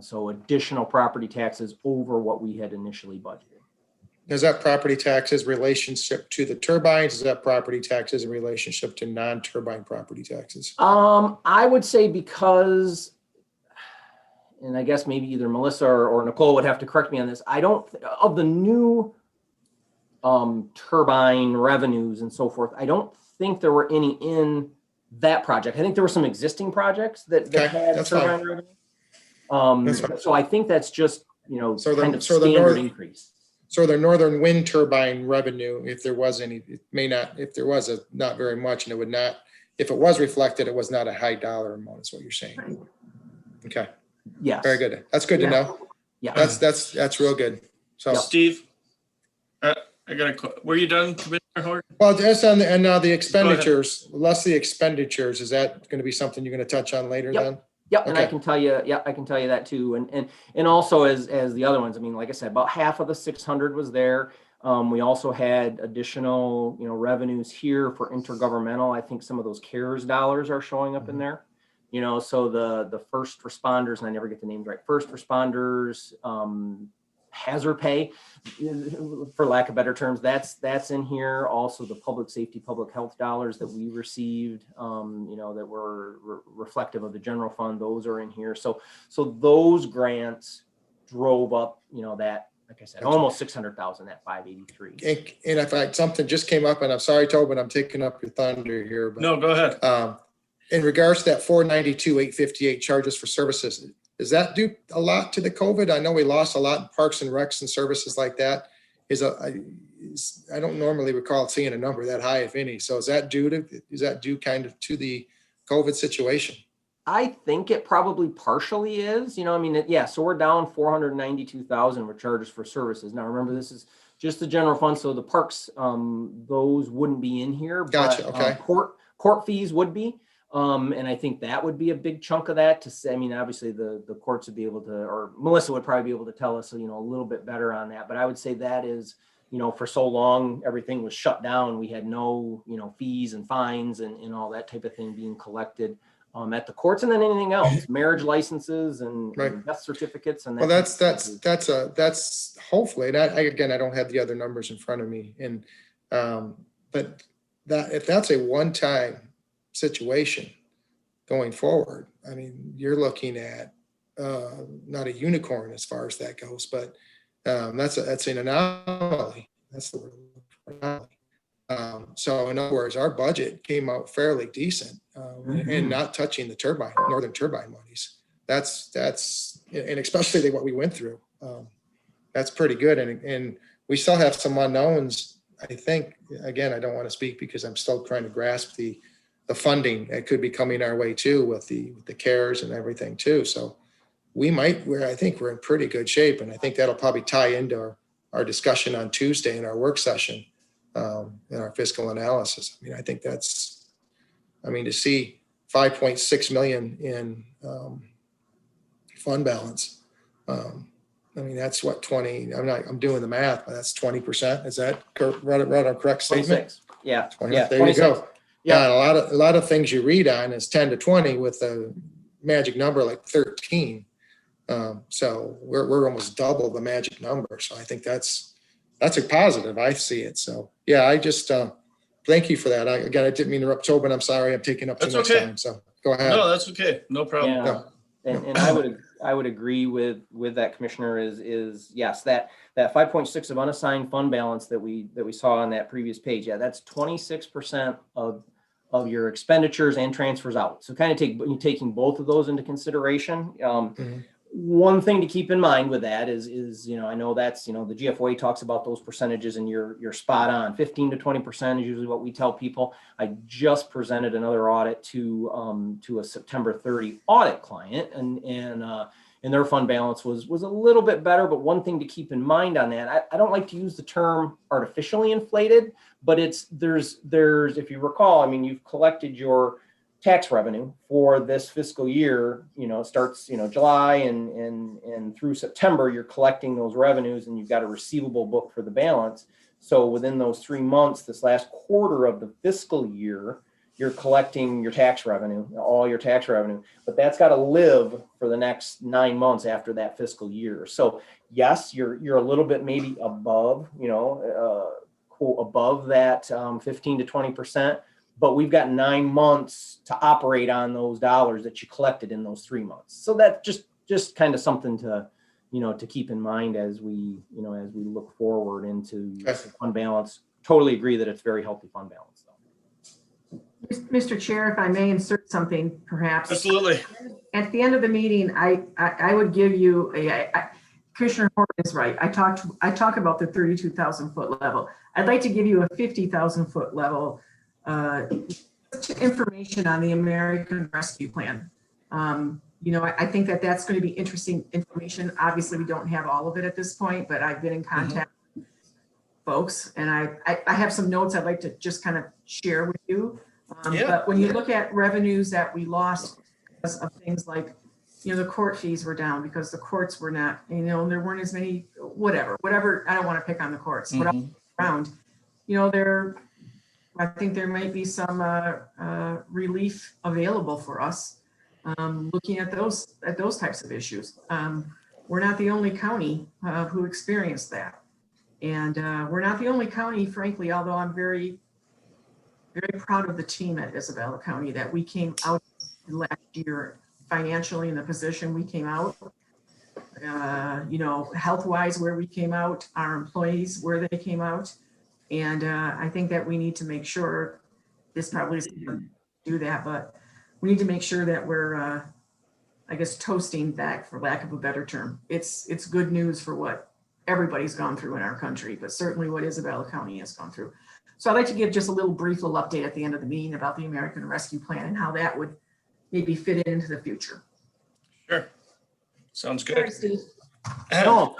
so additional property taxes over what we had initially budgeted. Is that property taxes relationship to the turbines? Is that property taxes in relationship to non-turbine property taxes? I would say because, and I guess maybe either Melissa or Nicole would have to correct me on this. I don't, of the new turbine revenues and so forth, I don't think there were any in that project. I think there were some existing projects that had turbine revenue. So I think that's just, standard increase. So the northern wind turbine revenue, if there was any, it may not, if there was not very much, and it would not, if it was reflected, it was not a high dollar amount, is what you're saying. Okay. Yes. Very good. That's good to know. Yeah. That's real good. So Steve, I got were you done, Commissioner Horton? Well, just on and now the expenditures, less the expenditures, is that going to be something you're going to touch on later then? Yep, Okay. and I can tell you, I can tell you that too. And also as the other ones, I mean, like I said, about half of the 600 was there. We also had additional, revenues here for intergovernmental. I think some of those CARES dollars are showing up in there. So the first responders, and I never get the names right, first responders, hazard pay, for lack of better terms, that's in here. Also, the public safety, public health dollars that we received, that were reflective of the general fund, those are in here. So those grants drove up, that, like I said, almost 600,000 at 583. And if something just came up, and I'm sorry, Tobin, I'm taking up your thunder here, but No, go ahead. in regards to that 492,858 charges for services, does that do a lot to the COVID? I know we lost a lot in parks and recs and services like that. I don't normally recall seeing a number that high, if any. So is that due kind of to the COVID situation? I think it probably partially is, so we're down 492,000 with charges for services. Now, remember, this is just the general fund. So the parks, those wouldn't be in here. Gotcha. But, okay. Court fees would be. And I think that would be a big chunk of that to say, obviously the courts would be able to, or Melissa would probably be able to tell us, a little bit better on that. But I would say that is, for so long, everything was shut down. We had no, fees and fines and all that type of thing being collected at the courts, and then anything else, marriage licenses and death certificates. And well, that's hopefully, and I don't have the other numbers in front of me. And, but if that's a one-time situation going forward, you're looking at not a unicorn as far as that goes, but that's an anomaly. That's the word, anomaly. So in other words, our budget came out fairly decent, and not touching the Northern Turbine monies. That's and especially what we went through. That's pretty good. And we still have some unknowns. I think, again, I don't want to speak because I'm still trying to grasp the funding that could be coming our way too, with the CARES and everything too. So I think we're in pretty good shape. And I think that'll probably tie into our discussion on Tuesday in our work session, in our fiscal analysis. I think that's, to see 5.6 million in fund balance. That's what 20, I'm doing the math, but that's 20%. Is that right on correct statement? 26. Yeah. 20, yeah. there 26. you go. Yeah. And a lot of things you read on is 10 to 20 with a magic number like 13. So we're almost double the magic number. So I think that's a positive. I see it. So yeah, I just thank you for that. I didn't mean to interrupt Tobin. I'm sorry. I'm taking up too much time. So go ahead. No, that's okay. No problem. Yeah. And I would agree with that, Commissioner, is yes, that 5.6 of unassigned fund balance that we saw on that previous page. Yeah, that's 26% of your expenditures and transfers out. So kind of taking both of those into consideration. One thing to keep in mind with that is I know that's, the GFOA talks about those percentages, and you're spot on. 15 to 20% is usually what we tell people. I just presented another audit to a September 30 audit client, and their fund balance was a little bit better. But one thing to keep in mind on that, I don't like to use the term artificially inflated, but there's if you recall, you've collected your tax revenue for this fiscal year, it starts, July and through September, you're collecting those revenues, and you've got a receivable book for the balance. So within those 3 months, this last quarter of the fiscal year, you're collecting your tax revenue, all your tax revenue, but that's got to live for the next 9 months after that fiscal year. So yes, you're a little bit maybe above, quote, above that 15 to 20%. But we've got 9 months to operate on those dollars that you collected in those 3 months. So that's just kind of something to, to keep in mind as we look forward into fund balance. Totally agree that it's very healthy fund balance, though. Mr. Chair, if I may insert something, perhaps. Absolutely. At the end of the meeting, I would give you Commissioner Horton is right. I talk about the 32,000 foot level. I'd like to give you a 50,000 foot level information on the American Rescue Plan. I think that's going to be interesting information. Obviously, we don't have all of it at this point, but I've been in contact with folks, and I have some notes I'd like to just kind of share with you. But when you look at revenues that we lost because of things like, the court fees were down because the courts were not, there weren't as many, whatever. I don't want to pick on the courts, but around, I think there might be some relief available for us looking at those types of issues. we're not the only county who experienced that. And we're not the only county, frankly, although I'm very, very proud of the team at Isabella County that we came out last year financially in the position we came out. Health-wise, where we came out, our employees, where they came out. And I think that we need to make sure, this probably is do that, but we need to make sure that we're, I guess, toasting back, for lack of a better term. It's good news for what everybody's gone through in our country, but certainly what Isabella County has gone through. So I'd like to give just a little update at the end of the meeting about the American Rescue Plan and how that would maybe fit into the future. Sure. Sounds Sorry, good. Steve. No,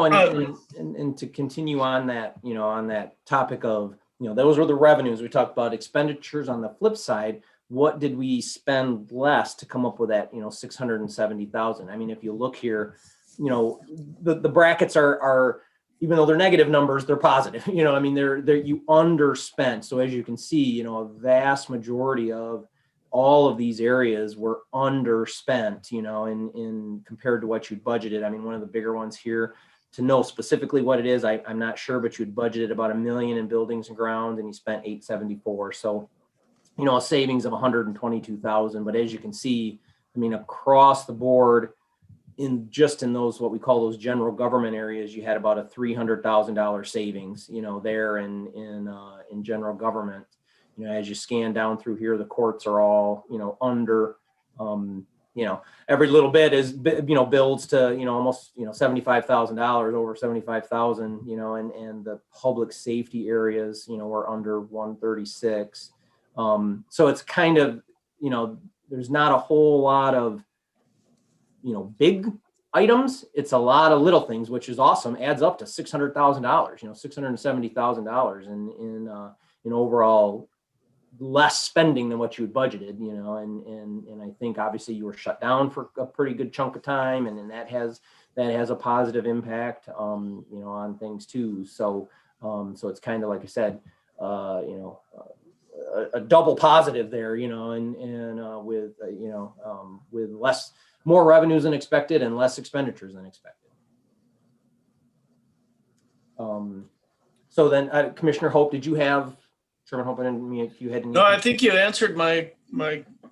and to continue on that, on that topic of, those were the revenues. We talked about expenditures. On the flip side, what did we spend less to come up with that, 670,000? I mean, if you look here, the brackets are, even though they're negative numbers, they're positive. I mean, they're you underspent. So as you can see, a vast majority of all of these areas were underspent, in compared to what you'd budgeted. I mean, one of the bigger ones here, to know specifically what it is, I'm not sure, but you'd budgeted about $1 million in buildings and grounds, and you spent 874. So, a savings of 122,000. But as you can see, I mean, across the board, in those, what we call those general government areas, you had about a $300,000 savings, there in general government. As you scan down through here, the courts are all, under, every little bit is, builds to, almost, $75,000, over 75,000, and the public safety areas, are under 136. So it's kind of, there's not a whole lot of, big items. It's a lot of little things, which is awesome. Adds up to $600,000, $670,000 in overall less spending than what you had budgeted, and I think obviously you were shut down for a pretty good chunk of time, and then that has a positive impact, on things too. So it's kind of like I said, a double positive there, and with more revenues than expected and less expenditures than expected. So then, Commissioner Hope, did you have? Chairman Hope, if you had any. No, I think you answered my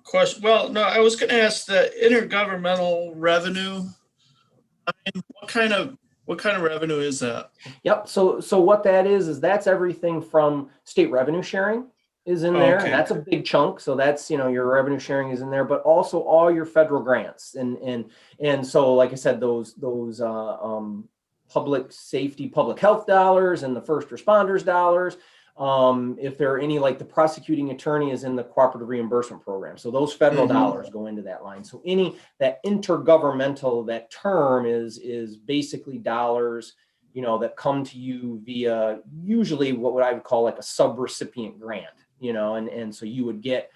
question. Well, no, I was going to ask the intergovernmental revenue. I mean, what kind of revenue is that? Yep. So what that is that's everything from state revenue sharing is in there, Okay. and that's a big chunk. So that's, your revenue sharing is in there, but also all your federal grants. And so, like I said, those public safety, public health dollars and the first responders dollars. If there are any, like the prosecuting attorney is in the cooperative reimbursement program. So those federal dollars go into that line. So that intergovernmental, that term is basically dollars, that come to you via usually what I would call like a subrecipient grant, and so you get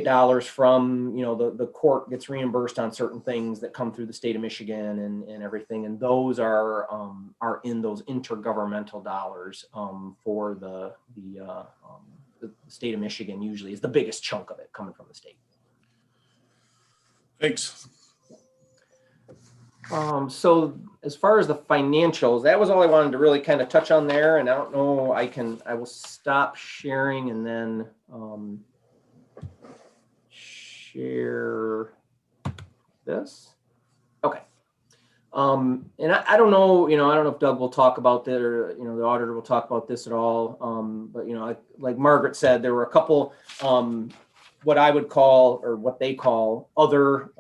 dollars from, the court gets reimbursed on certain things that come through the state of Michigan and everything. And those are in those intergovernmental dollars, for the state of Michigan usually is the biggest chunk of it coming from the state. Thanks. So as far as the financials, that was all I wanted to really kind of touch on there. And I don't know, I will stop sharing and then, share this. Okay. And I don't know, I don't know if Doug will talk about that or, the auditor will talk about this at all. But, like Margaret said, there were a couple, what I would call, or what they call other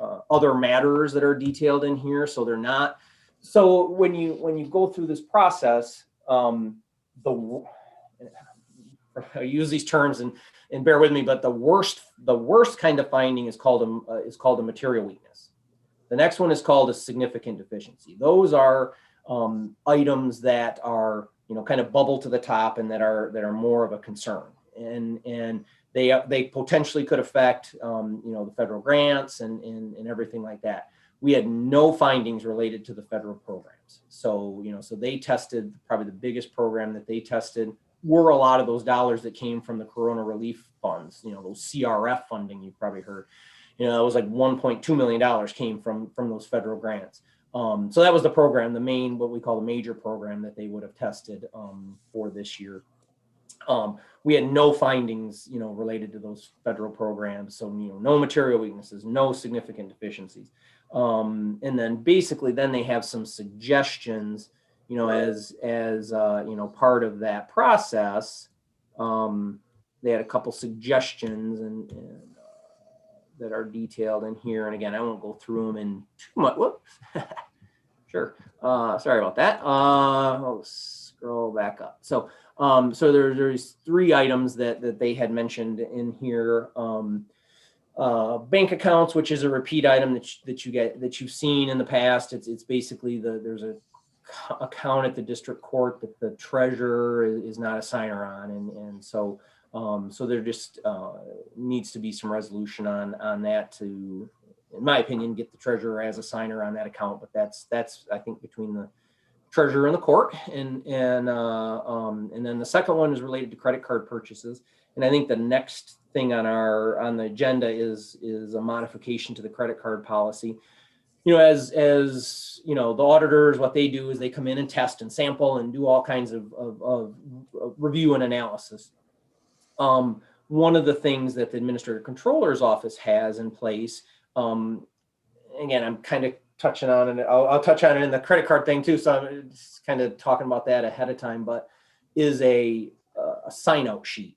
matters that are detailed in here. So they're not, so when you go through this process, I use these terms and bear with me, but the worst kind of finding is called a material weakness. The next one is called a significant deficiency. Those are items that are, kind of bubble to the top and that are more of a concern. And they potentially could affect, the federal grants and everything like that. We had no findings related to the federal programs. So, so they tested, probably the biggest program that they tested were a lot of those dollars that came from the Corona relief funds, those CRF funding you've probably heard. It was like $1.2 million came from those federal grants. So that was the program, the main, what we call the major program that they would have tested for this year. We had no findings, related to those federal programs. So, no material weaknesses, no significant deficiencies. And then basically then they have some suggestions, as part of that process. They had a couple suggestions and that are detailed in here. And again, I won't go through them in too much. Whoops. Sure. Sorry about that. I'll scroll back up. So there's 3 items that they had mentioned in here. Bank accounts, which is a repeat item that you've seen in the past. It's basically there's a account at the district court that the treasurer is not a signer on, and so there just needs to be some resolution on that to, in my opinion, get the treasurer as a signer on that account. But that's I think between the treasurer and the court, and then the second one is related to credit card purchases. And I think the next thing on the agenda is a modification to the credit card policy. As the auditors, what they do is they come in and test and sample and do all kinds of review and analysis. One of the things that the administrative controller's office has in place, again, I'm kind of touching on it. I'll touch on it in the credit card thing too. So I'm just kind of talking about that ahead of time, but is a sign out sheet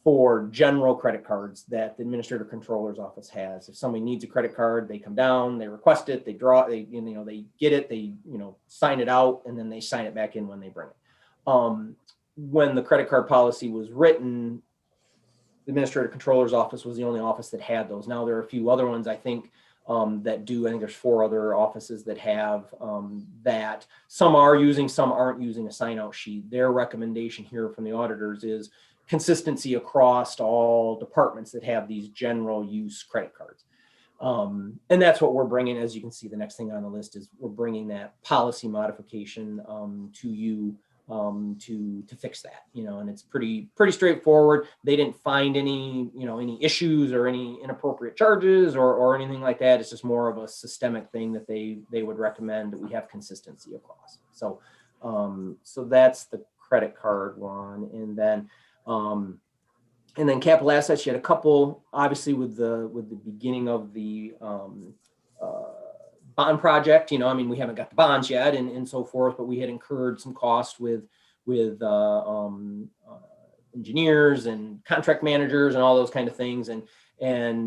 for general credit cards that the administrative controller's office has. If somebody needs a credit card, they come down, they request it, they draw, they get it, they sign it out, and then they sign it back in when they bring it. When the credit card policy was written, the administrative controller's office was the only office that had those. Now there are a few other ones, I think, that do. I think there's 4 other offices that have that. Some are using, some aren't using a sign out sheet. Their recommendation here from the auditors is consistency across all departments that have these general use credit cards. And that's what we're bringing. As you can see, the next thing on the list is we're bringing that policy modification to you to fix that, and it's pretty straightforward. They didn't find any issues or any inappropriate charges or anything like that. It's just more of a systemic thing that they would recommend that we have consistency across. So that's the credit card one. And then capital assets, you had a couple, obviously with the beginning of the bond project, we haven't got the bonds yet and so forth, but we had incurred some cost with engineers and contract managers and all those kind of things. And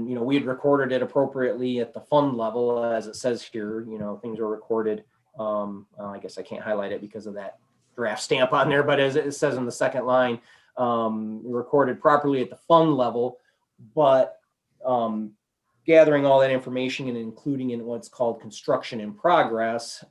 we had recorded it appropriately at the fund level, as it says here, things are recorded. I guess I can't highlight it because of that draft stamp on there, but as it says in the second line, recorded properly at the fund level, but gathering all that information and including in what's called construction in progress,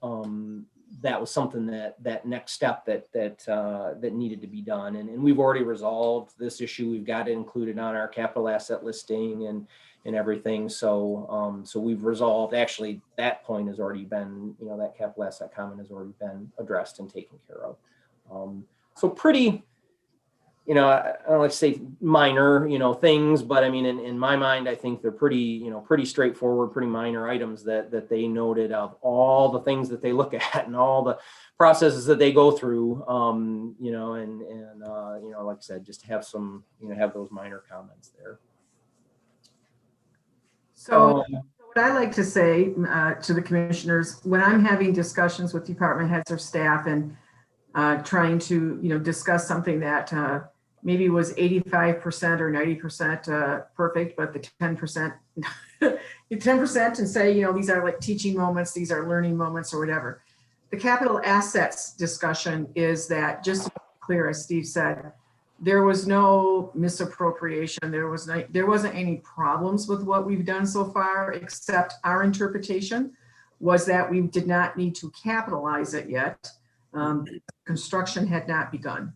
that was something that next step that needed to be done. And we've already resolved this issue. We've got it included on our capital asset listing and everything. So we've resolved, actually that point has already been, that capital asset comment has already been addressed and taken care of. So pretty, I don't like to say minor, things, but I mean, in my mind, I think they're pretty straightforward, pretty minor items that they noted of all the things that they look at and all the processes that they go through, like I said, just have some, have those minor comments there. So what I like to say to the commissioners, when I'm having discussions with department heads or staff and trying to, discuss something that maybe was 85% or 90% perfect, but the 10%, 10% and say, these are like teaching moments, these are learning moments or whatever. The capital assets discussion is that, just to be clear, as Steve said, there was no misappropriation. There wasn't any problems with what we've done so far, except our interpretation was that we did not need to capitalize it yet. Construction had not begun.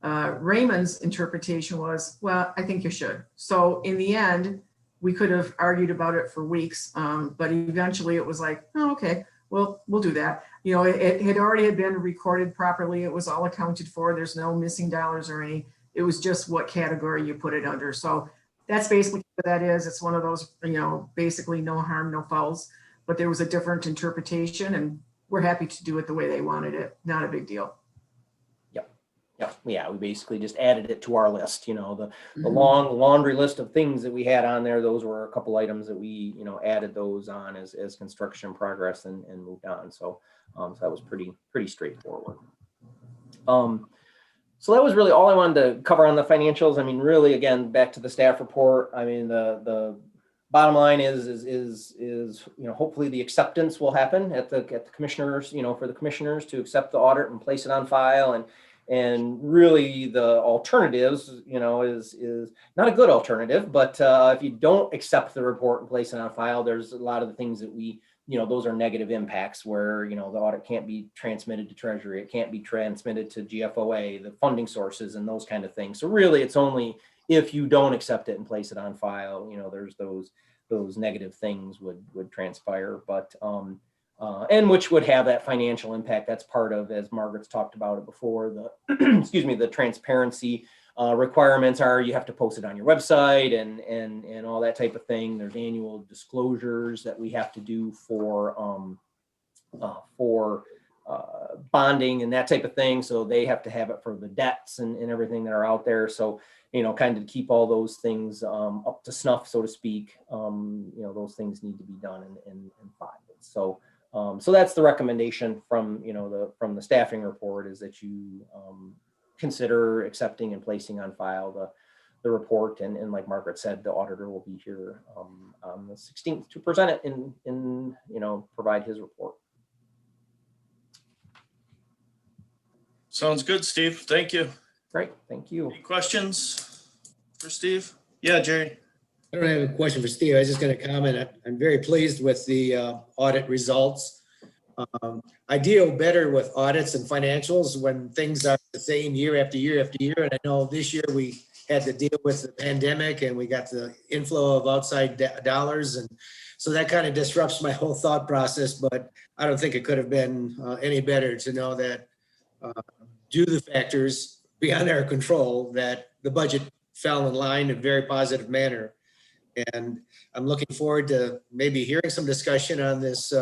Raymond's interpretation was, well, I think you should. So in the end, we could have argued about it for weeks, but eventually it was like, oh, okay, well, we'll do that. It had already been recorded properly. It was all accounted for. There's no missing dollars or any. It was just what category you put it under. So that's basically what that is. It's one of those, basically no harm, no fouls. But there was a different interpretation, and we're happy to do it the way they wanted it. Not a big deal. Yeah, we basically just added it to our list, the Mhm. long laundry list of things that we had on there. Those were a couple items that we, added those on as construction progress and moved on. So, so that was pretty straightforward. So that was really all I wanted to cover on the financials. I mean, really, again, back to the staff report. I mean, the bottom line is hopefully the acceptance will happen at the commissioners, for the commissioners to accept the audit and place it on file. And really the alternatives, is not a good alternative, but if you don't accept the report and place it on file, there's a lot of the things that those are negative impacts where, the audit can't be transmitted to Treasury. It can't be transmitted to GFOA, the funding sources and those kind of things. So really it's only if you don't accept it and place it on file, there's those negative things would transpire, but and which would have that financial impact. That's part of, as Margaret's talked about it before, the excuse me, the transparency requirements are you have to post it on your website and all that type of thing. There's annual disclosures that we have to do for bonding and that type of thing. So they have to have it for the debts and everything that are out there. So, kind of keep all those things up to snuff, so to speak. Those things need to be done and filed. So, so that's the recommendation from, from the staffing report, is that you consider accepting and placing on file the report. And like Margaret said, the auditor will be here on the 16th to present it and provide his report. Sounds good, Steve. Thank you. Great, thank you. Any questions for Steve? Yeah, Jerry. I don't have a question for Steve. I was just going to comment. I'm very pleased with the audit results. I deal better with audits and financials when things are the same year after year after year. And I know this year we had to deal with the pandemic and we got the inflow of outside dollars. And so that kind of disrupts my whole thought process. But I don't think it could have been any better to know that due to the factors beyond our control, that the budget fell in line in a very positive manner. And I'm looking forward to maybe hearing some discussion on this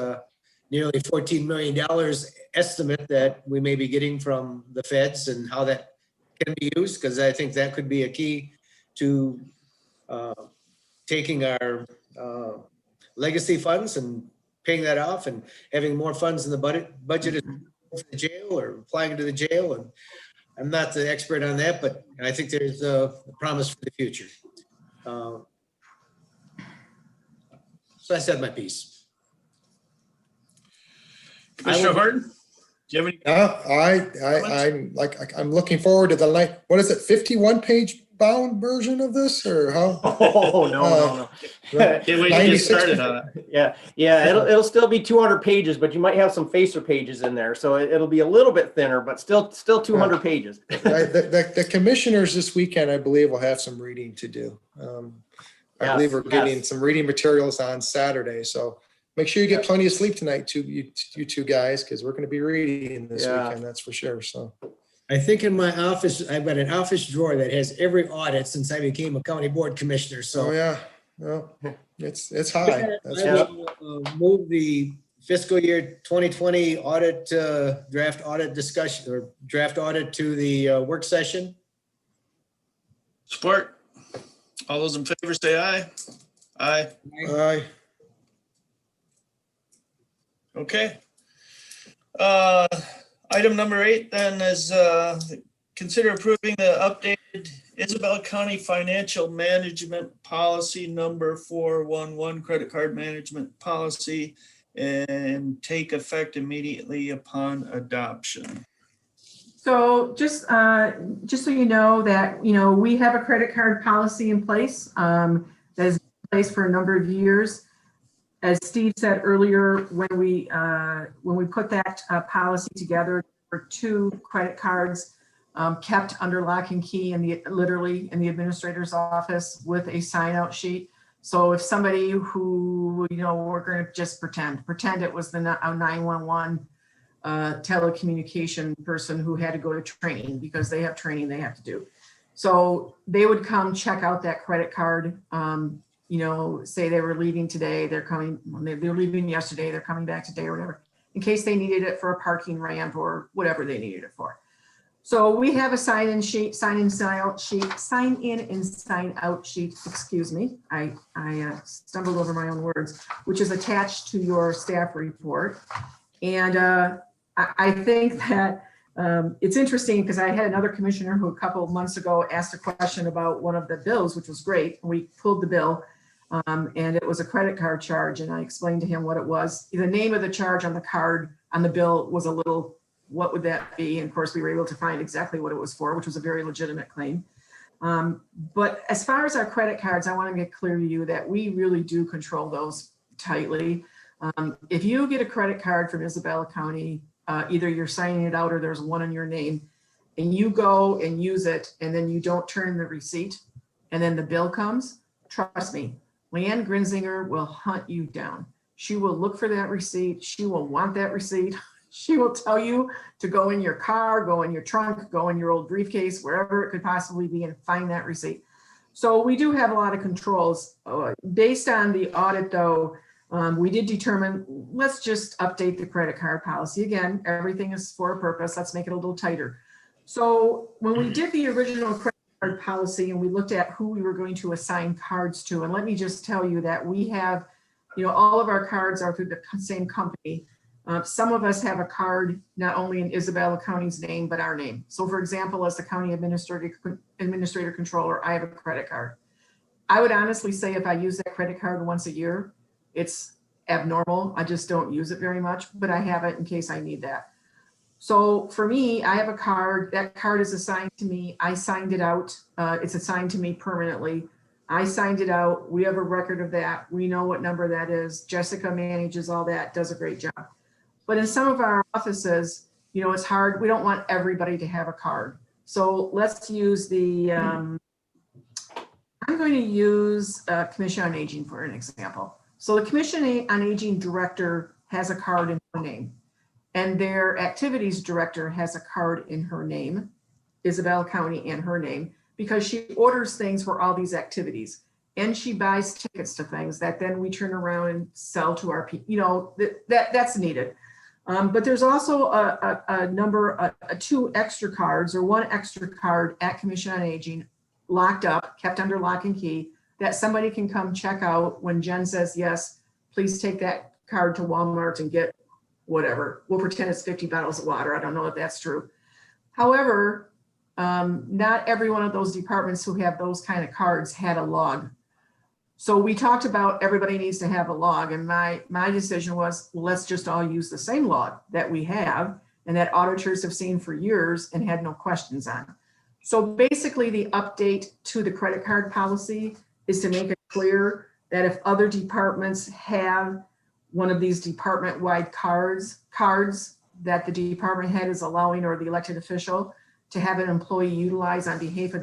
nearly $14 million estimate that we may be getting from the feds and how that can be used, because I think that could be a key to taking our legacy funds and paying that off and having more funds in the budget for the jail or applying to the jail. And I'm not the expert on that, but I think there's a promise for the future. So I said my piece. Commissioner Horton, do you have any? I'm looking forward to the what is it, 51-page bound version of this, or how? Oh, no. Can't wait to get 96 started on it. Yeah. It'll still be 200 pages, but you might have some facer pages in there. So it'll be a little bit thinner, but still 200 pages. The commissioners this weekend, I believe, will have some reading to do. I believe we're getting some reading materials on Saturday. So make sure you get plenty of sleep tonight, too, you two guys, because we're going to be reading this weekend. That's for sure. So I think in my office, I've got an office drawer that has every audit since I became a county board commissioner. So well, it's high. That's I will move the fiscal year 2020 audit draft audit discussion or draft audit to the work session. Support. All those in favor say aye. Aye. Aye. Okay. Item number 8 then is consider approving the updated Isabel County Financial Management Policy number 411, credit card management policy, and take effect immediately upon adoption. So just so you know that, we have a credit card policy in place that is in place for a number of years. As Steve said earlier, when we put that policy together, there were 2 credit cards kept under lock and key literally in the administrator's office with a sign-out sheet. So if somebody who, we're going to just pretend it was the 911 telecommunication person who had to go to training, because they have training they have to do. So they would come check out that credit card, say they were leaving today, they're leaving yesterday, they're coming back today or whatever. in case they needed it for a parking ramp or whatever they needed it for. So we have a sign-in sheet, sign in, sign out sheet, sign in and sign out sheet, excuse me. I stumbled over my own words, which is attached to your staff report. And I think that it's interesting because I had another commissioner who a couple of months ago asked a question about one of the bills, which was great. We pulled the bill and it was a credit card charge. And I explained to him what it was. The name of the charge on the card on the bill was a little, what would that be? And of course, we were able to find exactly what it was for, which was a very legitimate claim. But as far as our credit cards, I want to make clear to you that we really do control those tightly. If you get a credit card from Isabella County, either you're signing it out or there's one in your name, and you go and use it, and then you don't turn in the receipt, and then the bill comes, trust me, Leanne Grinzinger will hunt you down. She will look for that receipt. She will want that receipt. She will tell you to go in your car, go in your trunk, go in your old briefcase, wherever it could possibly be, and find that receipt. So we do have a lot of controls. Based on the audit, though, we did determine, let's just update the credit card policy. Again, everything is for a purpose. Let's make it a little tighter. So when we did the original credit card policy and we looked at who we were going to assign cards to, and let me just tell you that we have, all of our cards are through the same company. Some of us have a card not only in Isabella County's name, but our name. So for example, as the county administrator controller, I have a credit card. I would honestly say if I use that credit card once a year, it's abnormal. I just don't use it very much, but I have it in case I need that. So for me, I have a card. That card is assigned to me. I signed it out. It's assigned to me permanently. I signed it out. We have a record of that. We know what number that is. Jessica manages all that, does a great job. But in some of our offices, it's hard. We don't want everybody to have a card. So let's use the, I'm going to use Commission on Aging for an example. So the Commission on Aging director has a card in her name, and their activities director has a card in her name, Isabella County and her name, because she orders things for all these activities. And she buys tickets to things that then we turn around and sell to our people, that's needed. But there's also two extra cards or one extra card at Commission on Aging, locked up, kept under lock and key, that somebody can come check out when Jen says, yes, please take that card to Walmart and get whatever. We'll pretend it's 50 bottles of water. I don't know if that's true. However, not every one of those departments who have those kind of cards had a log. So we talked about everybody needs to have a log, and my decision was, well, let's just all use the same log that we have and that auditors have seen for years and had no questions on. So basically the update to the credit card policy is to make it clear that if other departments have one of these department-wide cards that the department head is allowing, or the elected official, to have an employee utilize on behalf of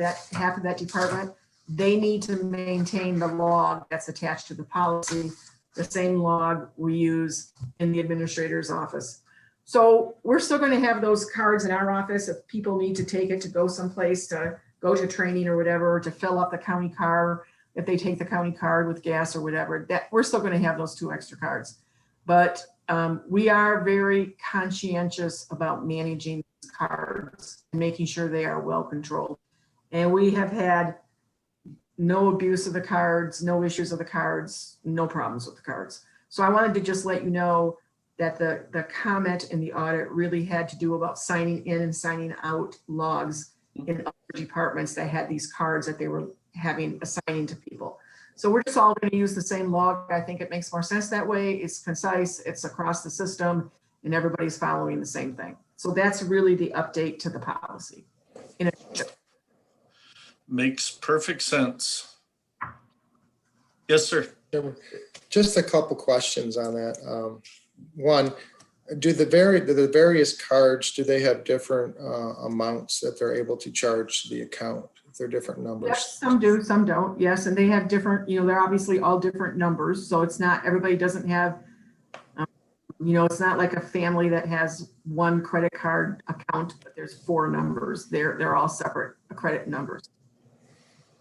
that department, they need to maintain the log that's attached to the policy, the same log we use in the administrator's office. So we're still going to have those cards in our office if people need to take it to go someplace, to go to training or whatever, to fill up the county car, if they take the county card with gas or whatever, that we're still going to have those two extra cards. But we are very conscientious about managing cards and making sure they are well controlled. And we have had no abuse of the cards, no issues of the cards, no problems with the cards. So I wanted to just let you know that the comment in the audit really had to do about signing in and signing out logs in other departments that had these cards that they were assigning to people. So we're just all going to use the same log. I think it makes more sense that way. It's concise, it's across the system, and everybody's following the same thing. So that's really the update to the policy. Makes perfect sense. Yes, sir. Just a couple questions on that. One, do the various cards, do they have different amounts that they're able to charge to the account? If they're different numbers? Yes, some do, some don't. Yes, and they have different, they're obviously all different numbers. So it's not, everybody doesn't have, it's not like a family that has one credit card account, but there's 4 numbers. They're all separate credit numbers.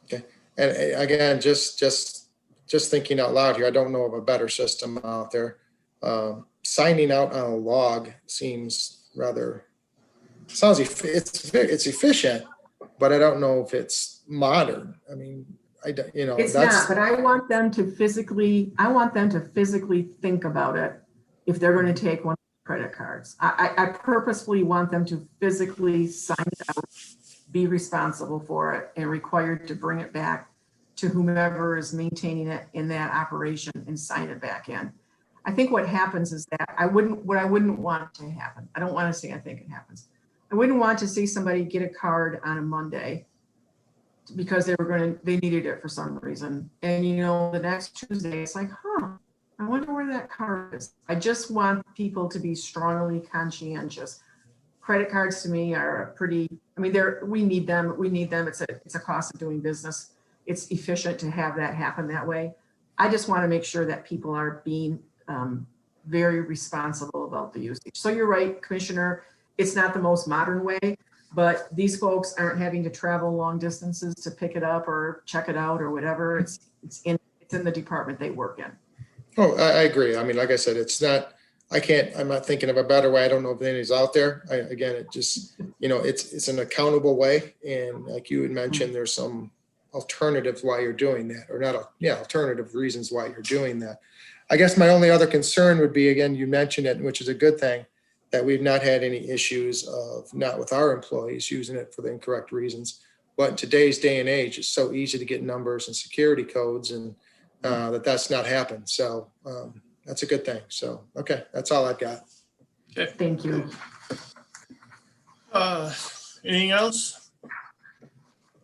Okay, and again, just thinking out loud here, I don't know of a better system out there. signing out on a log seems rather, it's efficient, but I don't know if it's modern. I mean, It's not, but I want them to physically think about it if they're going to take one of the credit cards. I purposefully want them to physically sign it out, be responsible for it, and required to bring it back to whomever is maintaining it in that operation and sign it back in. I think what happens is that what I wouldn't want to happen, I don't want to say I think it happens. I wouldn't want to see somebody get a card on a Monday because they needed it for some reason. And the next Tuesday, it's like, I wonder where that card is. I just want people to be strongly conscientious. Credit cards to me are we need them. It's a cost of doing business. It's efficient to have that happen that way. I just want to make sure that people are being very responsible about the usage. So you're right, Commissioner, it's not the most modern way, but these folks aren't having to travel long distances to pick it up or check it out or whatever. It's in the department they work in. Oh, I agree. I mean, like I said, I'm not thinking of a better way. I don't know if anybody's out there. It just, it's an accountable way. And like you had mentioned, there's some alternatives why you're doing that, or alternative reasons why you're doing that. I guess my only other concern would be, again, you mentioned it, which is a good thing, that we've not had any issues of not with our employees using it for the incorrect reasons. But in today's day and age, it's so easy to get numbers and security codes, and that's not happened. So that's a good thing. So, okay, that's all I've got. Okay. Thank you. Anything else?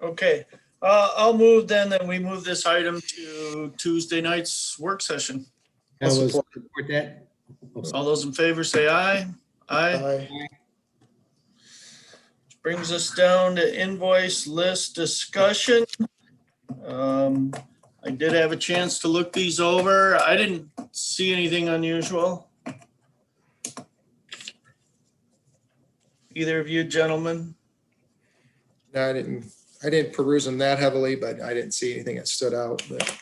Okay, I'll move then we move this item to Tuesday night's work session. I will support that. All those in favor say aye. Aye. Bye. Which brings us down to invoice list discussion. I did have a chance to look these over. I didn't see anything unusual. Either of you gentlemen? No, I didn't peruse them that heavily, but I didn't see anything that stood out. But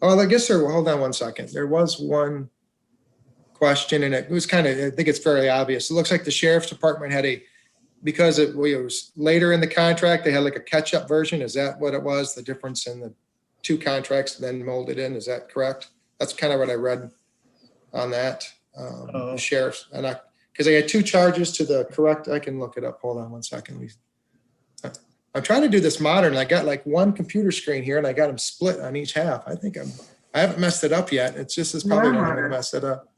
I guess hold on one second. There was one question, and it was I think it's fairly obvious. It looks like the sheriff's department had because it was later in the contract, they had like a catch-up version. Is that what it was? The difference in the two contracts then molded in? Is that correct? That's kind of what I read on that. The sheriff's, because they had two charges to the correct. I can look it up. Hold on one second. I'm trying to do this modern. I got like one computer screen here, and I got them split on each half. I haven't messed it up yet. It's probably not going to mess it up.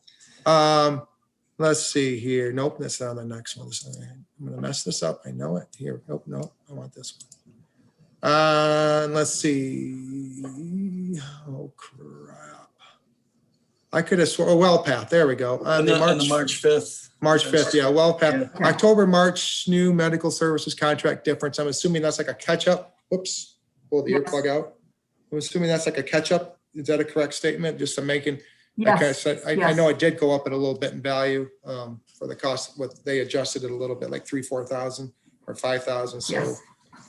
Let's see here. Nope, that's not the next one. I'm going to mess this up. I know it. Here. Nope. I want this one. Let's see. Oh, crap. I could have sworn. WellPath. There we go. On the March 5th. March 5th, yeah, WellPath. Yeah. October, March, new medical services contract difference. I'm assuming that's like a catch-up. Whoops, pull the earplug out. I'm assuming that's like a catch-up. Is that a correct statement? Just I'm making. Yes. I know it did go up a little bit in value for the cost. What they adjusted it a little bit, like 4,000 or 5,000. So Yes.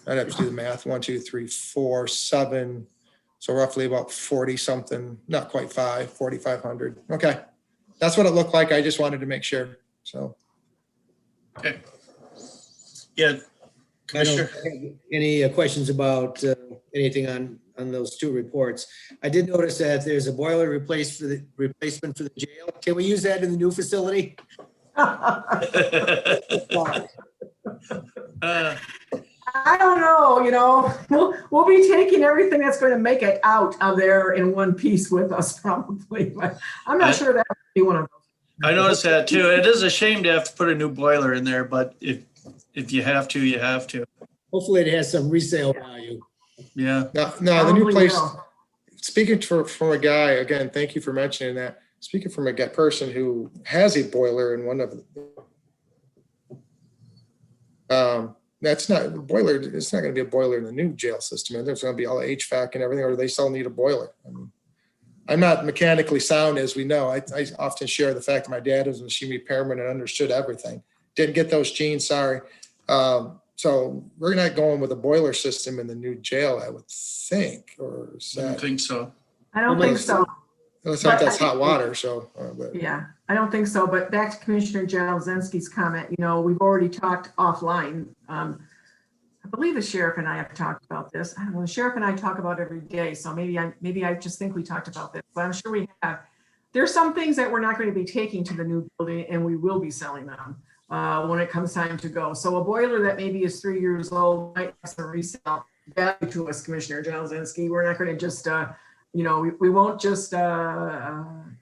I'd have to do the math. 1, 2, 3, 4, 7. So roughly about 40 something, not quite 4,500. Okay, that's what it looked like. I just wanted to make sure. So. Okay. Yeah. I don't have any questions about anything on those two reports. I did notice that there's a boiler replacement for the jail. Can we use that in the new facility? I don't know, we'll be taking everything that's going to make it out of there in one piece with us probably, but I'm not sure that would be one of those. I noticed that too. It is a shame to have to put a new boiler in there, but if you have to, you have to. Hopefully it has some resale value. Yeah. No, the new Probably place, will. speaking from a guy, again, thank you for mentioning that. Speaking from a person who has a boiler in one of that's not a boiler. It's not going to be a boiler in the new jail system. And there's going to be all HVAC and everything, or they still need a boiler. I mean, I'm not mechanically sound, as we know. I often share the fact that my dad was a machine repairman and understood everything. Didn't get those genes, sorry. So we're not going with a boiler system in the new jail, I would think, or is I don't that? think so. I don't think so. Let's hope that's hot water, so, but, Yeah, I don't think so, but back to Commissioner Jablonski's comment, we've already talked offline. I believe the sheriff and I have talked about this. I don't know, the sheriff and I talk about it every day, so maybe I just think we talked about this, but I'm sure we have. There's some things that we're not going to be taking to the new building, and we will be selling them when it comes time to go. So a boiler that maybe is 3 years old might have some resale value to us, Commissioner Jablonski. We're not going to just, we won't just plow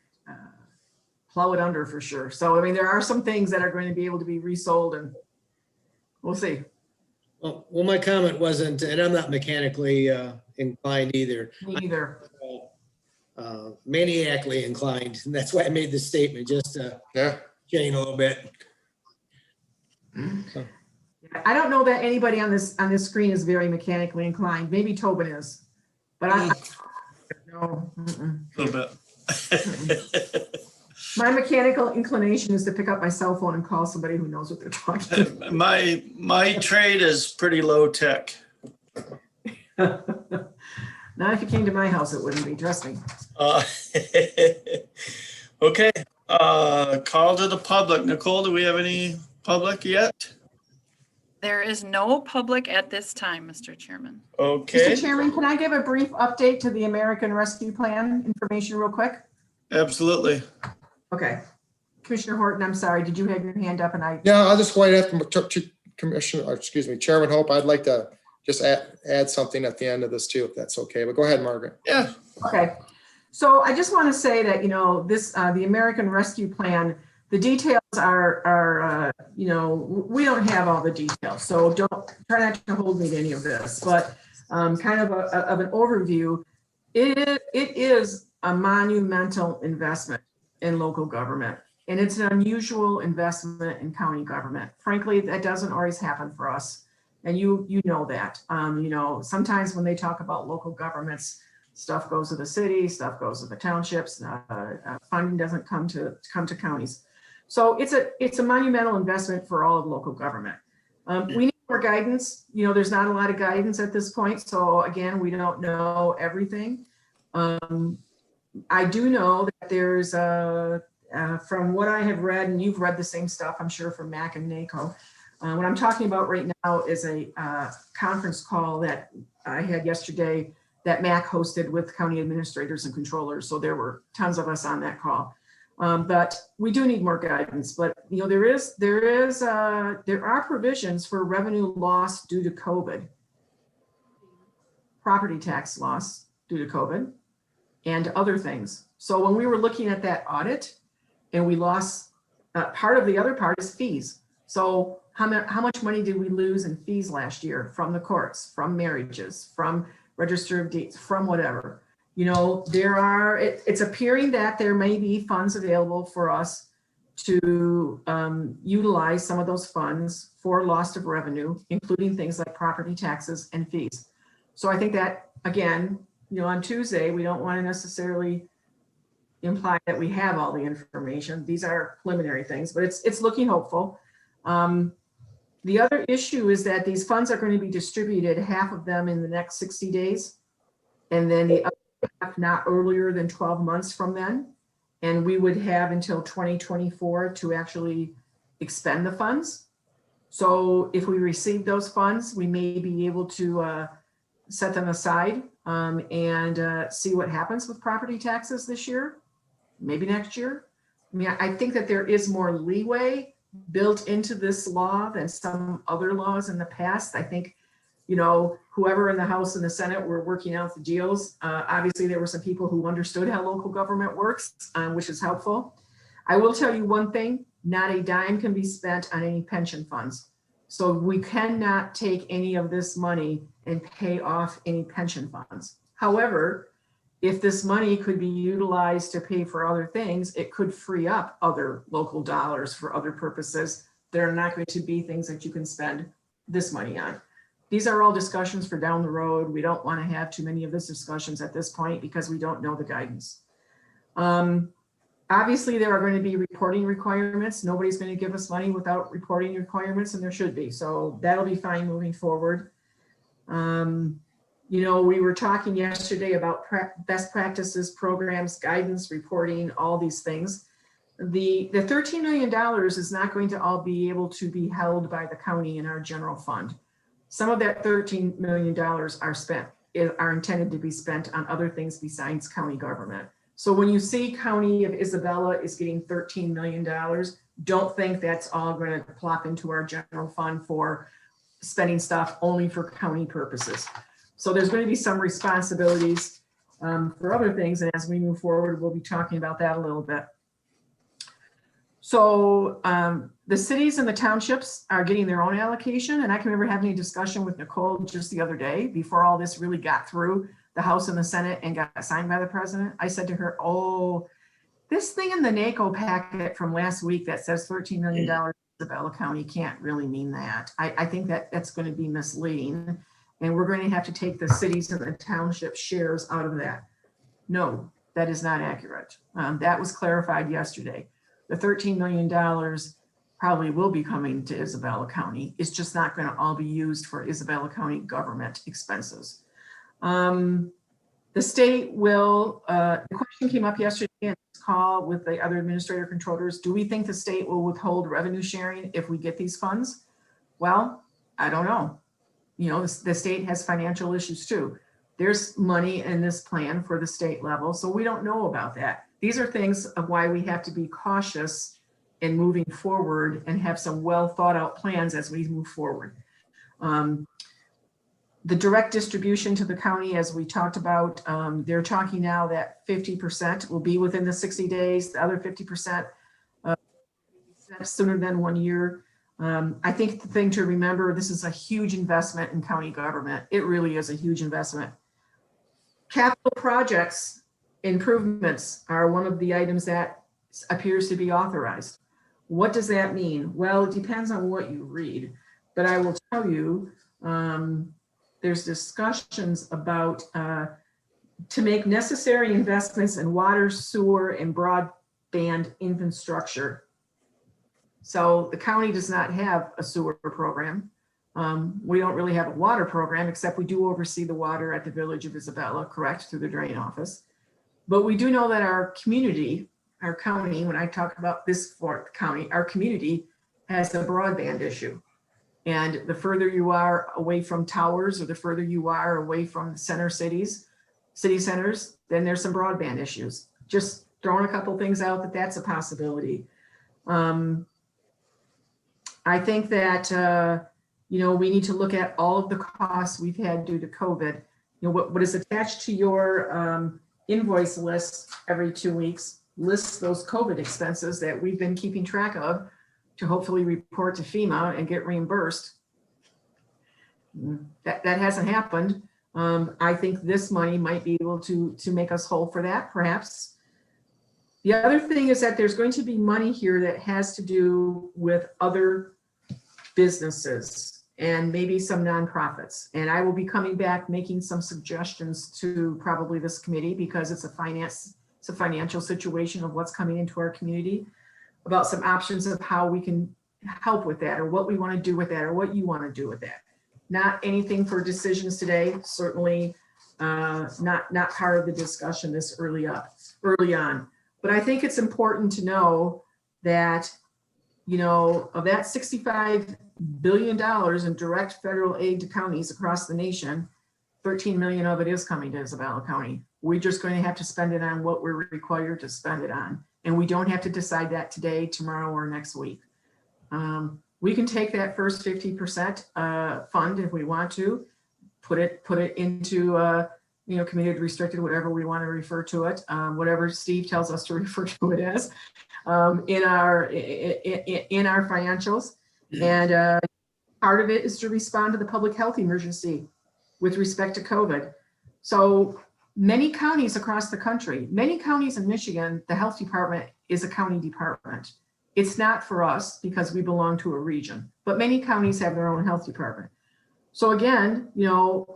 it under for sure. So, I mean, there are some things that are going to be able to be resold, and we'll see. Well, my comment wasn't, and I'm not mechanically inclined either. Me either. Maniacally inclined, and that's why I made this statement, just to yeah. chain a little bit. I don't know that anybody on this screen is very mechanically inclined. Maybe Tobin is, but I no. A little bit. My mechanical inclination is to pick up my cell phone and call somebody who knows what they're talking about. My trade is pretty low tech. Not if you came to my house, it wouldn't be, trust me. Okay, call to the public. Nicole, do we have any public yet? There is no public at this time, Mr. Chairman. Okay, Mr. Chairman, can I give a brief update to the American Rescue Plan information real quick? absolutely. Okay. Commissioner Horton, I'm sorry, did you have your hand up and I? Yeah, I'll just wait after Chairman Hope. I'd like to just add something at the end of this too, if that's okay, but go ahead, Margaret. Yeah. Okay, so I just want to say that, this, the American Rescue Plan, the details are we don't have all the details, so try not to hold me to any of this, but kind of an overview. It is a monumental investment in local government, and it's an unusual investment in county government. Frankly, that doesn't always happen for us. And you know that, sometimes when they talk about local governments, stuff goes to the city, stuff goes to the townships, funding doesn't come to counties. So it's a monumental investment for all of local government. We need more guidance. There's not a lot of guidance at this point. So again, we don't know everything. I do know that there's from what I have read, and you've read the same stuff, I'm sure, from MAC and NACO. What I'm talking about right now is a conference call that I had yesterday that MAC hosted with county administrators and controllers. So there were tons of us on that call. But we do need more guidance. But there are provisions for revenue loss due to COVID, property tax loss due to COVID, and other things. So when we were looking at that audit, and we lost part of the other part is fees. So how much money did we lose in fees last year from the courts, from marriages, from register of deeds, from whatever? It's appearing that there may be funds available for us to utilize some of those funds for loss of revenue, including things like property taxes and fees. So I think that, again, on Tuesday, we don't want to necessarily imply that we have all the information. These are preliminary things, but it's looking hopeful. The other issue is that these funds are going to be distributed, half of them in the next 60 days, and then the other half not earlier than 12 months from then. And we would have until 2024 to actually expend the funds. So if we receive those funds, we may be able to set them aside and see what happens with property taxes this year, maybe next year. I mean, I think that there is more leeway built into this law than some other laws in the past. I think, whoever in the House and the Senate were working out the deals, obviously there were some people who understood how local government works, which is helpful. I will tell you one thing, not a dime can be spent on any pension funds. So we cannot take any of this money and pay off any pension funds. However, if this money could be utilized to pay for other things, it could free up other local dollars for other purposes. They're not going to be things that you can spend this money on. These are all discussions for down the road. We don't want to have too many of these discussions at this point because we don't know the guidance. Obviously, there are going to be reporting requirements. Nobody's going to give us money without reporting requirements, and there should be. So that'll be fine moving forward. We were talking yesterday about best practices, programs, guidance, reporting, all these things. The $13 million is not going to all be able to be held by the county in our general fund. Some of that $13 million are intended to be spent on other things besides county government. So when you see County of Isabella is getting $13 million, don't think that's all going to plop into our general fund for spending stuff only for county purposes. So there's going to be some responsibilities for other things. And as we move forward, we'll be talking about that a little bit. So the cities and the townships are getting their own allocation. And I can remember having a discussion with Nicole just the other day before all this really got through the House and the Senate and got signed by the president. I said to her, oh, this thing in the NACO packet from last week that says $13 million in Isabella County can't really mean that. I think that that's going to be misleading. And we're going to have to take the cities and the township shares out of that. No, that is not accurate. That was clarified yesterday. The $13 million probably will be coming to Isabella County. It's just not going to all be used for Isabella County government expenses. The state will, the question came up yesterday in this call with the other administrator controllers. Do we think the state will withhold revenue sharing if we get these funds? Well, I don't know. The state has financial issues too. There's money in this plan for the state level, so we don't know about that. These are things of why we have to be cautious in moving forward and have some well thought out plans as we move forward. The direct distribution to the county, as we talked about, they're talking now that 50% will be within the 60 days, the other 50% sooner than 1 year. I think the thing to remember, this is a huge investment in county government. It really is a huge investment. Capital projects improvements are one of the items that appears to be authorized. What does that mean? Well, it depends on what you read, but I will tell you, there's discussions about to make necessary investments in water, sewer, and broadband infrastructure. So the county does not have a sewer program. We don't really have a water program, except we do oversee the water at the Village of Isabella, correct, through the drain office. But we do know that our community, our county, when I talk about this for county, our community has a broadband issue. And the further you are away from towers, or the further you are away from center cities, city centers, then there's some broadband issues. Just throwing a couple things out that's a possibility. I think that, we need to look at all of the costs we've had due to COVID. What is attached to your invoice list every 2 weeks lists those COVID expenses that we've been keeping track of to hopefully report to FEMA and get reimbursed. That hasn't happened. I think this money might be able to make us whole for that, perhaps. The other thing is that there's going to be money here that has to do with other businesses and maybe some nonprofits. And I will be coming back making some suggestions to probably this committee, because it's a financial situation of what's coming into our community, about some options of how we can help with that, or what we want to do with that, or what you want to do with that. Not anything for decisions today, certainly not part of the discussion this early on. But I think it's important to know that, of that $65 billion in direct federal aid to counties across the nation, 13 million of it is coming to Isabella County. We're just going to have to spend it on what we're required to spend it on. And we don't have to decide that today, tomorrow, or next week. We can take that first 50% fund if we want to, put it into committed, restricted, whatever we want to refer to it, whatever Steve tells us to refer to it as, in our financials. And part of it is to respond to the public health emergency with respect to COVID. So many counties across the country, many counties in Michigan, the health department is a county department. It's not for us because we belong to a region, but many counties have their own health department. So again,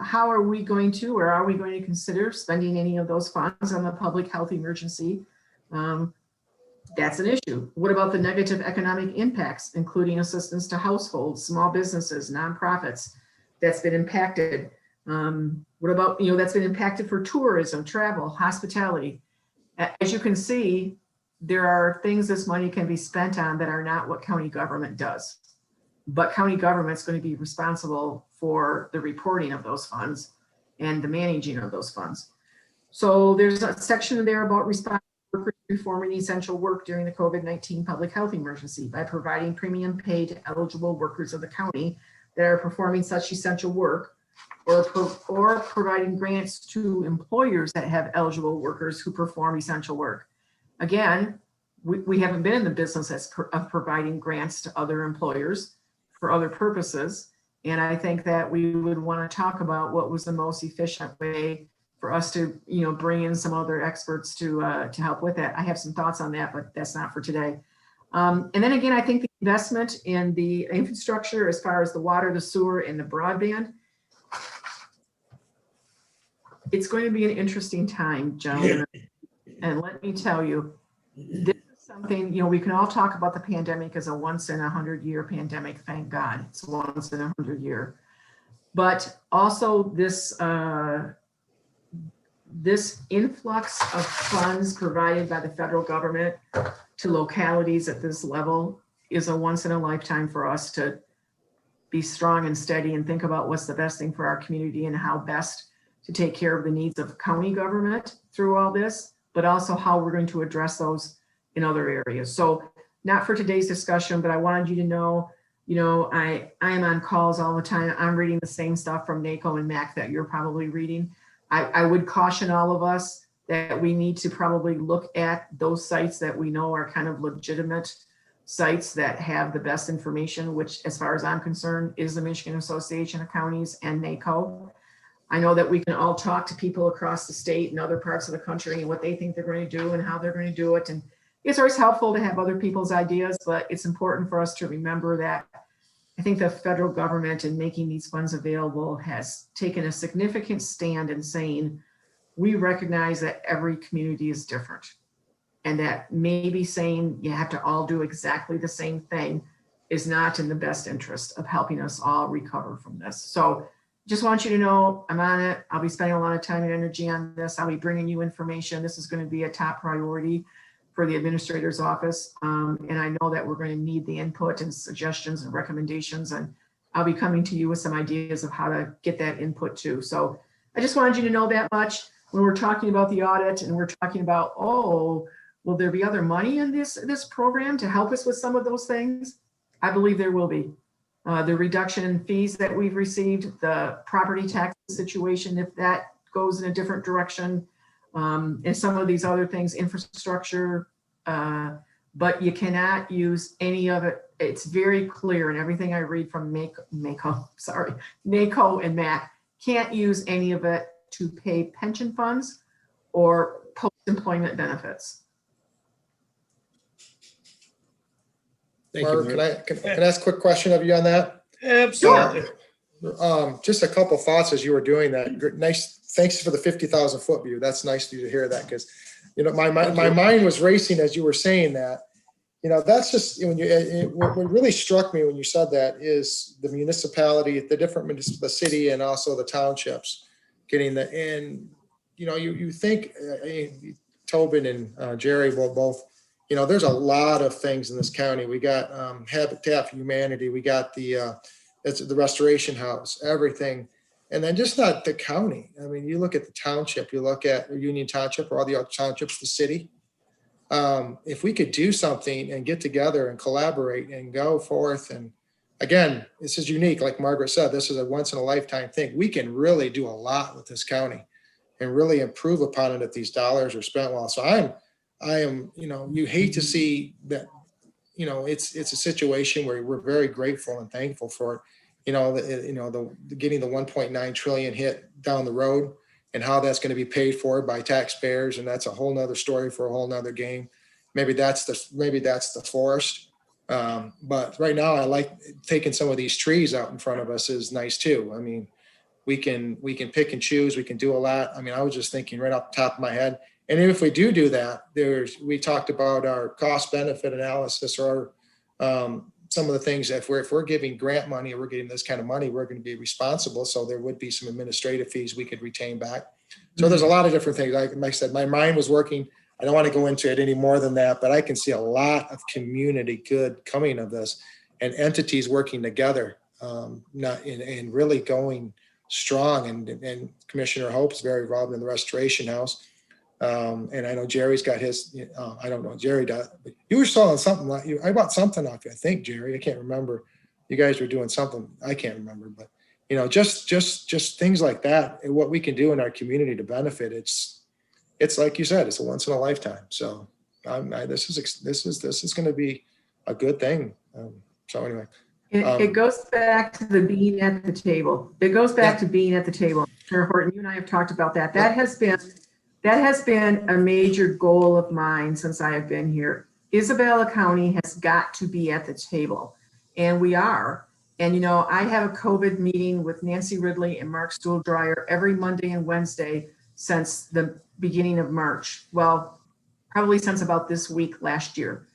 how are we going to, or are we going to consider spending any of those funds on the public health emergency? That's an issue. What about the negative economic impacts, including assistance to households, small businesses, nonprofits that's been impacted? What about, that's been impacted for tourism, travel, hospitality. As you can see, there are things this money can be spent on that are not what county government does. But county government's going to be responsible for the reporting of those funds and the managing of those funds. So there's a section there about responsible workers performing essential work during the COVID-19 public health emergency by providing premium pay to eligible workers of the county that are performing such essential work, or providing grants to employers that have eligible workers who perform essential work. Again, we haven't been in the business of providing grants to other employers for other purposes. And I think that we would want to talk about what was the most efficient way for us to, bring in some other experts to help with that. I have some thoughts on that, but that's not for today. And then again, I think the investment in the infrastructure as far as the water, the sewer, and the broadband, it's going to be an interesting time, gentlemen. And let me tell you, this is something, we can all talk about the pandemic as a once in 100-year pandemic. Thank God it's once in 100-year. But also this influx of funds provided by the federal government to localities at this level is a once in a lifetime for us to be strong and steady and think about what's the best thing for our community and how best to take care of the needs of county government through all this, but also how we're going to address those in other areas. So not for today's discussion, but I wanted you to know, I am on calls all the time. I'm reading the same stuff from NACO and MAC that you're probably reading. I would caution all of us that we need to probably look at those sites that we know are kind of legitimate sites that have the best information, which as far as I'm concerned is the Michigan Association of Counties and NACO. I know that we can all talk to people across the state and other parts of the country and what they think they're going to do and how they're going to do it. And it's always helpful to have other people's ideas, but it's important for us to remember that I think the federal government in making these funds available has taken a significant stand in saying, we recognize that every community is different and that maybe saying you have to all do exactly the same thing is not in the best interest of helping us all recover from this. So just want you to know I'm on it. I'll be spending a lot of time and energy on this. I'll be bringing you information. This is going to be a top priority for the administrator's office. And I know that we're going to need the input and suggestions and recommendations. And I'll be coming to you with some ideas of how to get that input too. So I just wanted you to know that much. When we're talking about the audit and we're talking about, will there be other money in this program to help us with some of those things? I believe there will be. The reduction in fees that we've received, the property tax situation, if that goes in a different direction, and some of these other things, infrastructure, but you cannot use any of it. It's very clear, and everything I read from NACO and MAC, can't use any of it to pay pension funds or post-employment benefits. Thank you. Mark, can I ask a quick question of you on that? Absolutely. Just a couple thoughts as you were doing that. Nice. Thanks for the 50,000 foot view. That's nice to hear that, because my mind was racing as you were saying that. That's just what really struck me when you said that is the municipality, the city, and also the townships getting the in. You think Tobin and Jerry will both. There's a lot of things in this county. We got Habitat for Humanity. We got the Restoration House, everything. And then just not the county. I mean, you look at the township, you look at Union Township or all the other townships, the city. If we could do something and get together and collaborate and go forth. And again, this is unique. Like Margaret said, this is a once in a lifetime thing. We can really do a lot with this county and really improve upon it if these dollars are spent well. So I am, you hate to see that, it's a situation where we're very grateful and thankful for it. Getting the 1.9 trillion hit down the road and how that's going to be paid for by taxpayers. And that's a whole nother story for a whole nother game. Maybe that's the forest. But right now I like taking some of these trees out in front of us is nice too. I mean, we can pick and choose. We can do a lot. I mean, I was just thinking right off the top of my head. And if we do that, we talked about our cost benefit analysis or some of the things, if we're giving grant money or we're getting this kind of money, we're going to be responsible. So there would be some administrative fees we could retain back. So there's a lot of different things. Like I said, my mind was working. I don't want to go into it any more than that, but I can see a lot of community good coming of this and entities working together, and really going strong. And Commissioner Hope's very involved in the Restoration House. And I know Jerry's got his, I don't know what Jerry does, but you were selling something like you. I bought something off you, I think, Jerry. I can't remember. You guys were doing something. I can't remember, but just things like that and what we can do in our community to benefit. It's like you said, it's a once in a lifetime. So this is going to be a good thing. So anyway, It goes back to the being at the table. It goes back to being at the table. Chair Horton, you and I have talked about that. That has been a major goal of mine since I have been here. Isabella County has got to be at the table, and we are. And, I have a COVID meeting with Nancy Ridley and Mark Stuhl-Dreyer every Monday and Wednesday since the beginning of March. Well, probably since about this week last year.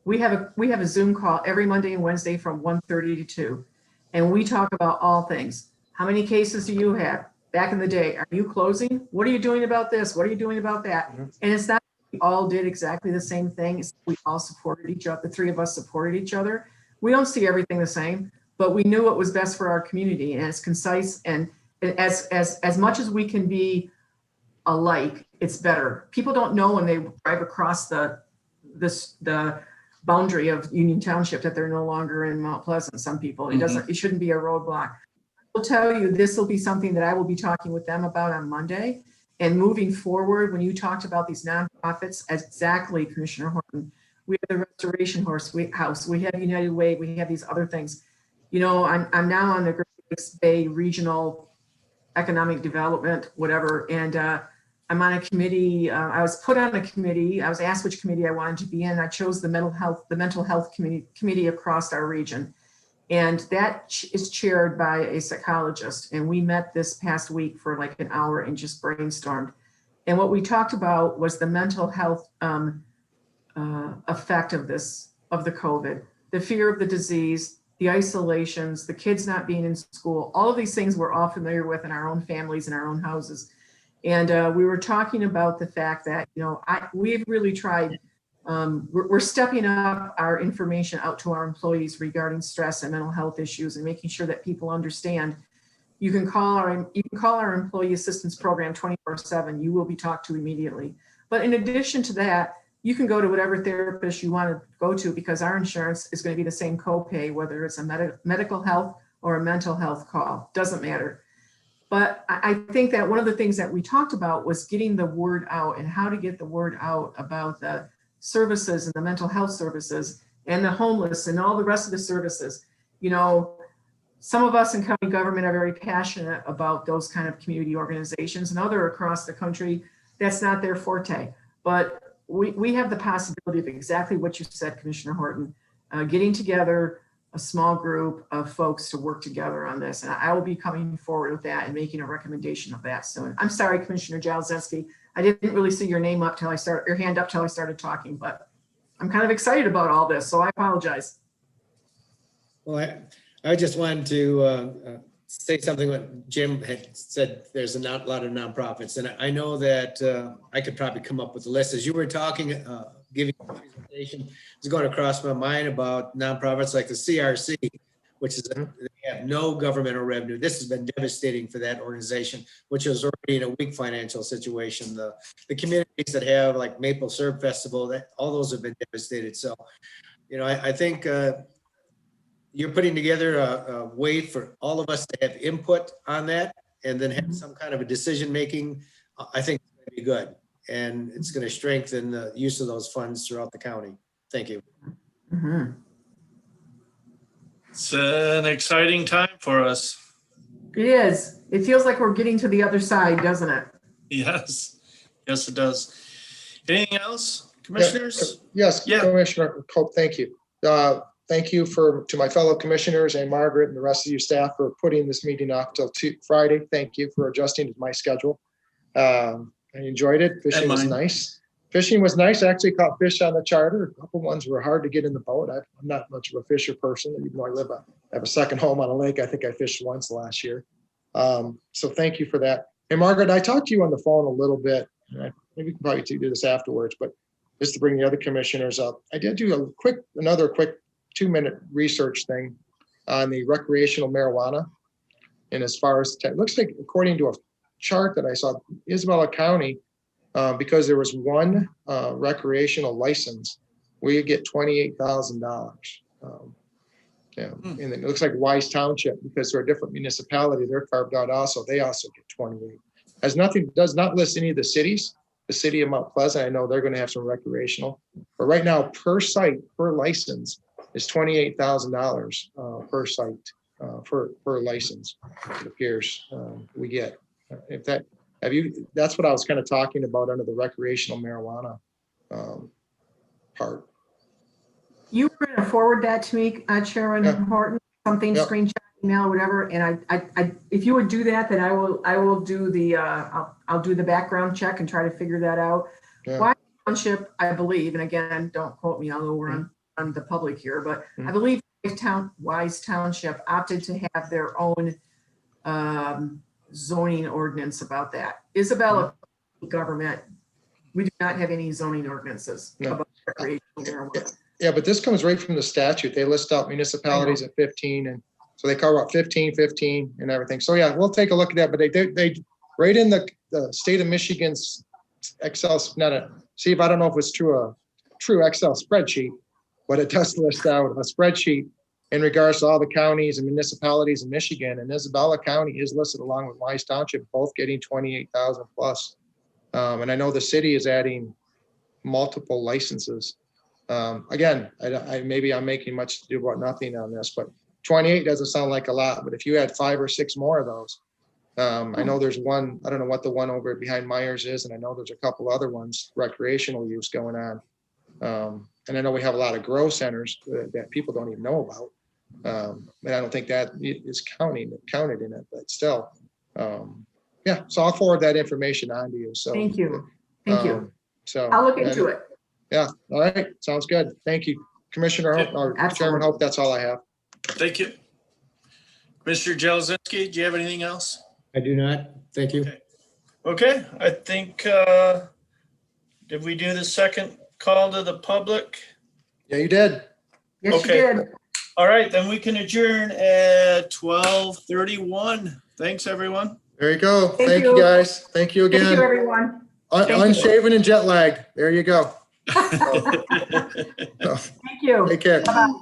We have a Zoom call every Monday and Wednesday from 1:30 to 2. And we talk about all things. How many cases do you have? Back in the day, are you closing? What are you doing about this? What are you doing about that? And it's not we all did exactly the same thing. We all supported each other. The three of us supported each other. We don't see everything the same, but we knew what was best for our community, and it's concise. And as much as we can be alike, it's better. People don't know when they drive across the boundary of Union Township that they're no longer in Mount Pleasant. Some people, it shouldn't be a roadblock. I will tell you, this will be something that I will be talking with them about on Monday. And moving forward, when you talked about these nonprofits, exactly, Commissioner Horton, we have the Restoration House, we have United Way, we have these other things. I'm now on the Great Lakes Bay Regional Economic Development, whatever, and I'm on a committee. I was put on a committee. I was asked which committee I wanted to be in. I chose the mental health committee across our region. And that is chaired by a psychologist. And we met this past week for like an hour and just brainstormed. And what we talked about was the mental health effect of the COVID, the fear of the disease, the isolations, the kids not being in school, all of these things we're all familiar with in our own families and our own houses. And we were talking about the fact that, we've really tried, we're stepping up our information out to our employees regarding stress and mental health issues and making sure that people understand. You can call our employee assistance program 24/7. You will be talked to immediately. But in addition to that, you can go to whatever therapist you want to go to, because our insurance is going to be the same copay, whether it's a medical health or a mental health call, doesn't matter. But I think that one of the things that we talked about was getting the word out and how to get the word out about the services and the mental health services and the homeless and all the rest of the services. Some of us in county government are very passionate about those kind of community organizations, and other across the country, that's not their forte. But we have the possibility of exactly what you said, Commissioner Horton, getting together a small group of folks to work together on this. And I will be coming forward with that and making a recommendation of that soon. I'm sorry, Commissioner Jalzewski. I didn't really see your hand up till I started talking, but I'm kind of excited about all this, so I apologize. Well, I just wanted to say something what Jim had said. There's a lot of nonprofits, and I know that I could probably come up with a list. As you were talking, giving a presentation, was going across my mind about nonprofits like the CRC, which is they have no governmental revenue. This has been devastating for that organization, which is already in a weak financial situation. The communities that have like Maple Syrup Festival, all those have been devastated. So, I think you're putting together a way for all of us to have input on that, and then have some kind of a decision making. I think it's going to be good, and it's going to strengthen the use of those funds throughout the county. Thank you. Mm-hmm. It's an exciting time for us. It is. It feels like we're getting to the other side, doesn't it? Yes, it does. Anything else, commissioners? Yes, Yeah. Commissioner Cope, thank you. Thank you to my fellow commissioners and Margaret and the rest of your staff for putting this meeting off till Friday. Thank you for adjusting to my schedule. I enjoyed it. Fishing was nice. Fishing was nice. I actually caught fish on the charter. A couple ones were hard to get in the boat. I'm not much of a fisher person, even though I have a second home on a lake. I think I fished once last year. So thank you for that. And Margaret, I talked to you on the phone a little bit. Maybe we can probably do this afterwards, but just to bring the other commissioners up, I did do another quick 2-minute research thing on the recreational marijuana. And as far as it looks like, according to a chart that I saw, Isabella County, because there was one recreational license, we get $28,000. And it looks like Wise Township, because they're a different municipality, they're carved out also. They also get 28. Does not list any of the cities. The city of Mount Pleasant, I know they're going to have some recreational, but right now per site, per license is $28,000 per site per license. It appears we get. That's what I was kind of talking about under the recreational marijuana part. You were going to forward that to me, Chairman Yeah. Horton, something, Yep. screenshot, email, or whatever. And I, if you would do that, then I will do the, I'll do the background check and try to figure that out. Yeah. Wise Township, I believe, and again, don't quote me, although we're on the public here, but I believe Wise Township opted to have their own zoning ordinance about that. Isabella government, we do not have any zoning ordinances No. about recreational marijuana. Yeah, but this comes right from the statute. They list out municipalities at 15, and so they cover up 15, and everything. So yeah, we'll take a look at that. But they right in the state of Michigan's Excel, Steve, I don't know if it's a true Excel spreadsheet, but it does list out a spreadsheet in regards to all the counties and municipalities in Michigan. And Isabella County is listed along with Wise Township, both getting 28,000 plus. And I know the city is adding multiple licenses. Again, maybe I'm making much to do about nothing on this, but 28 doesn't sound like a lot, but if you had 5 or 6 more of those, I know there's one, I don't know what the one over behind Myers is, and I know there's a couple other ones, recreational use going on. And I know we have a lot of grow centers that people don't even know about. And I don't think that is counted in it, but still, yeah, so I'll forward that information on to you. So Thank you. Thank you. So I'll look into it. Yeah. All right. Sounds good. Thank you, Commissioner or Chairman Absolutely. Hope. That's all I have. Thank you. Mr. Jelzinski, do you have anything else? I do not. Thank you. Okay, I think, did we do the second call to the public? Yeah, you did. Yes, you Okay. did. All right, then we can adjourn at 12:31. Thanks, everyone. There you go. Thank Thank you, you. guys. Thank you Thank you, again. everyone. Thank you. Unshaven and jet lagged. There you go. Thank you. Take care. Bye-bye.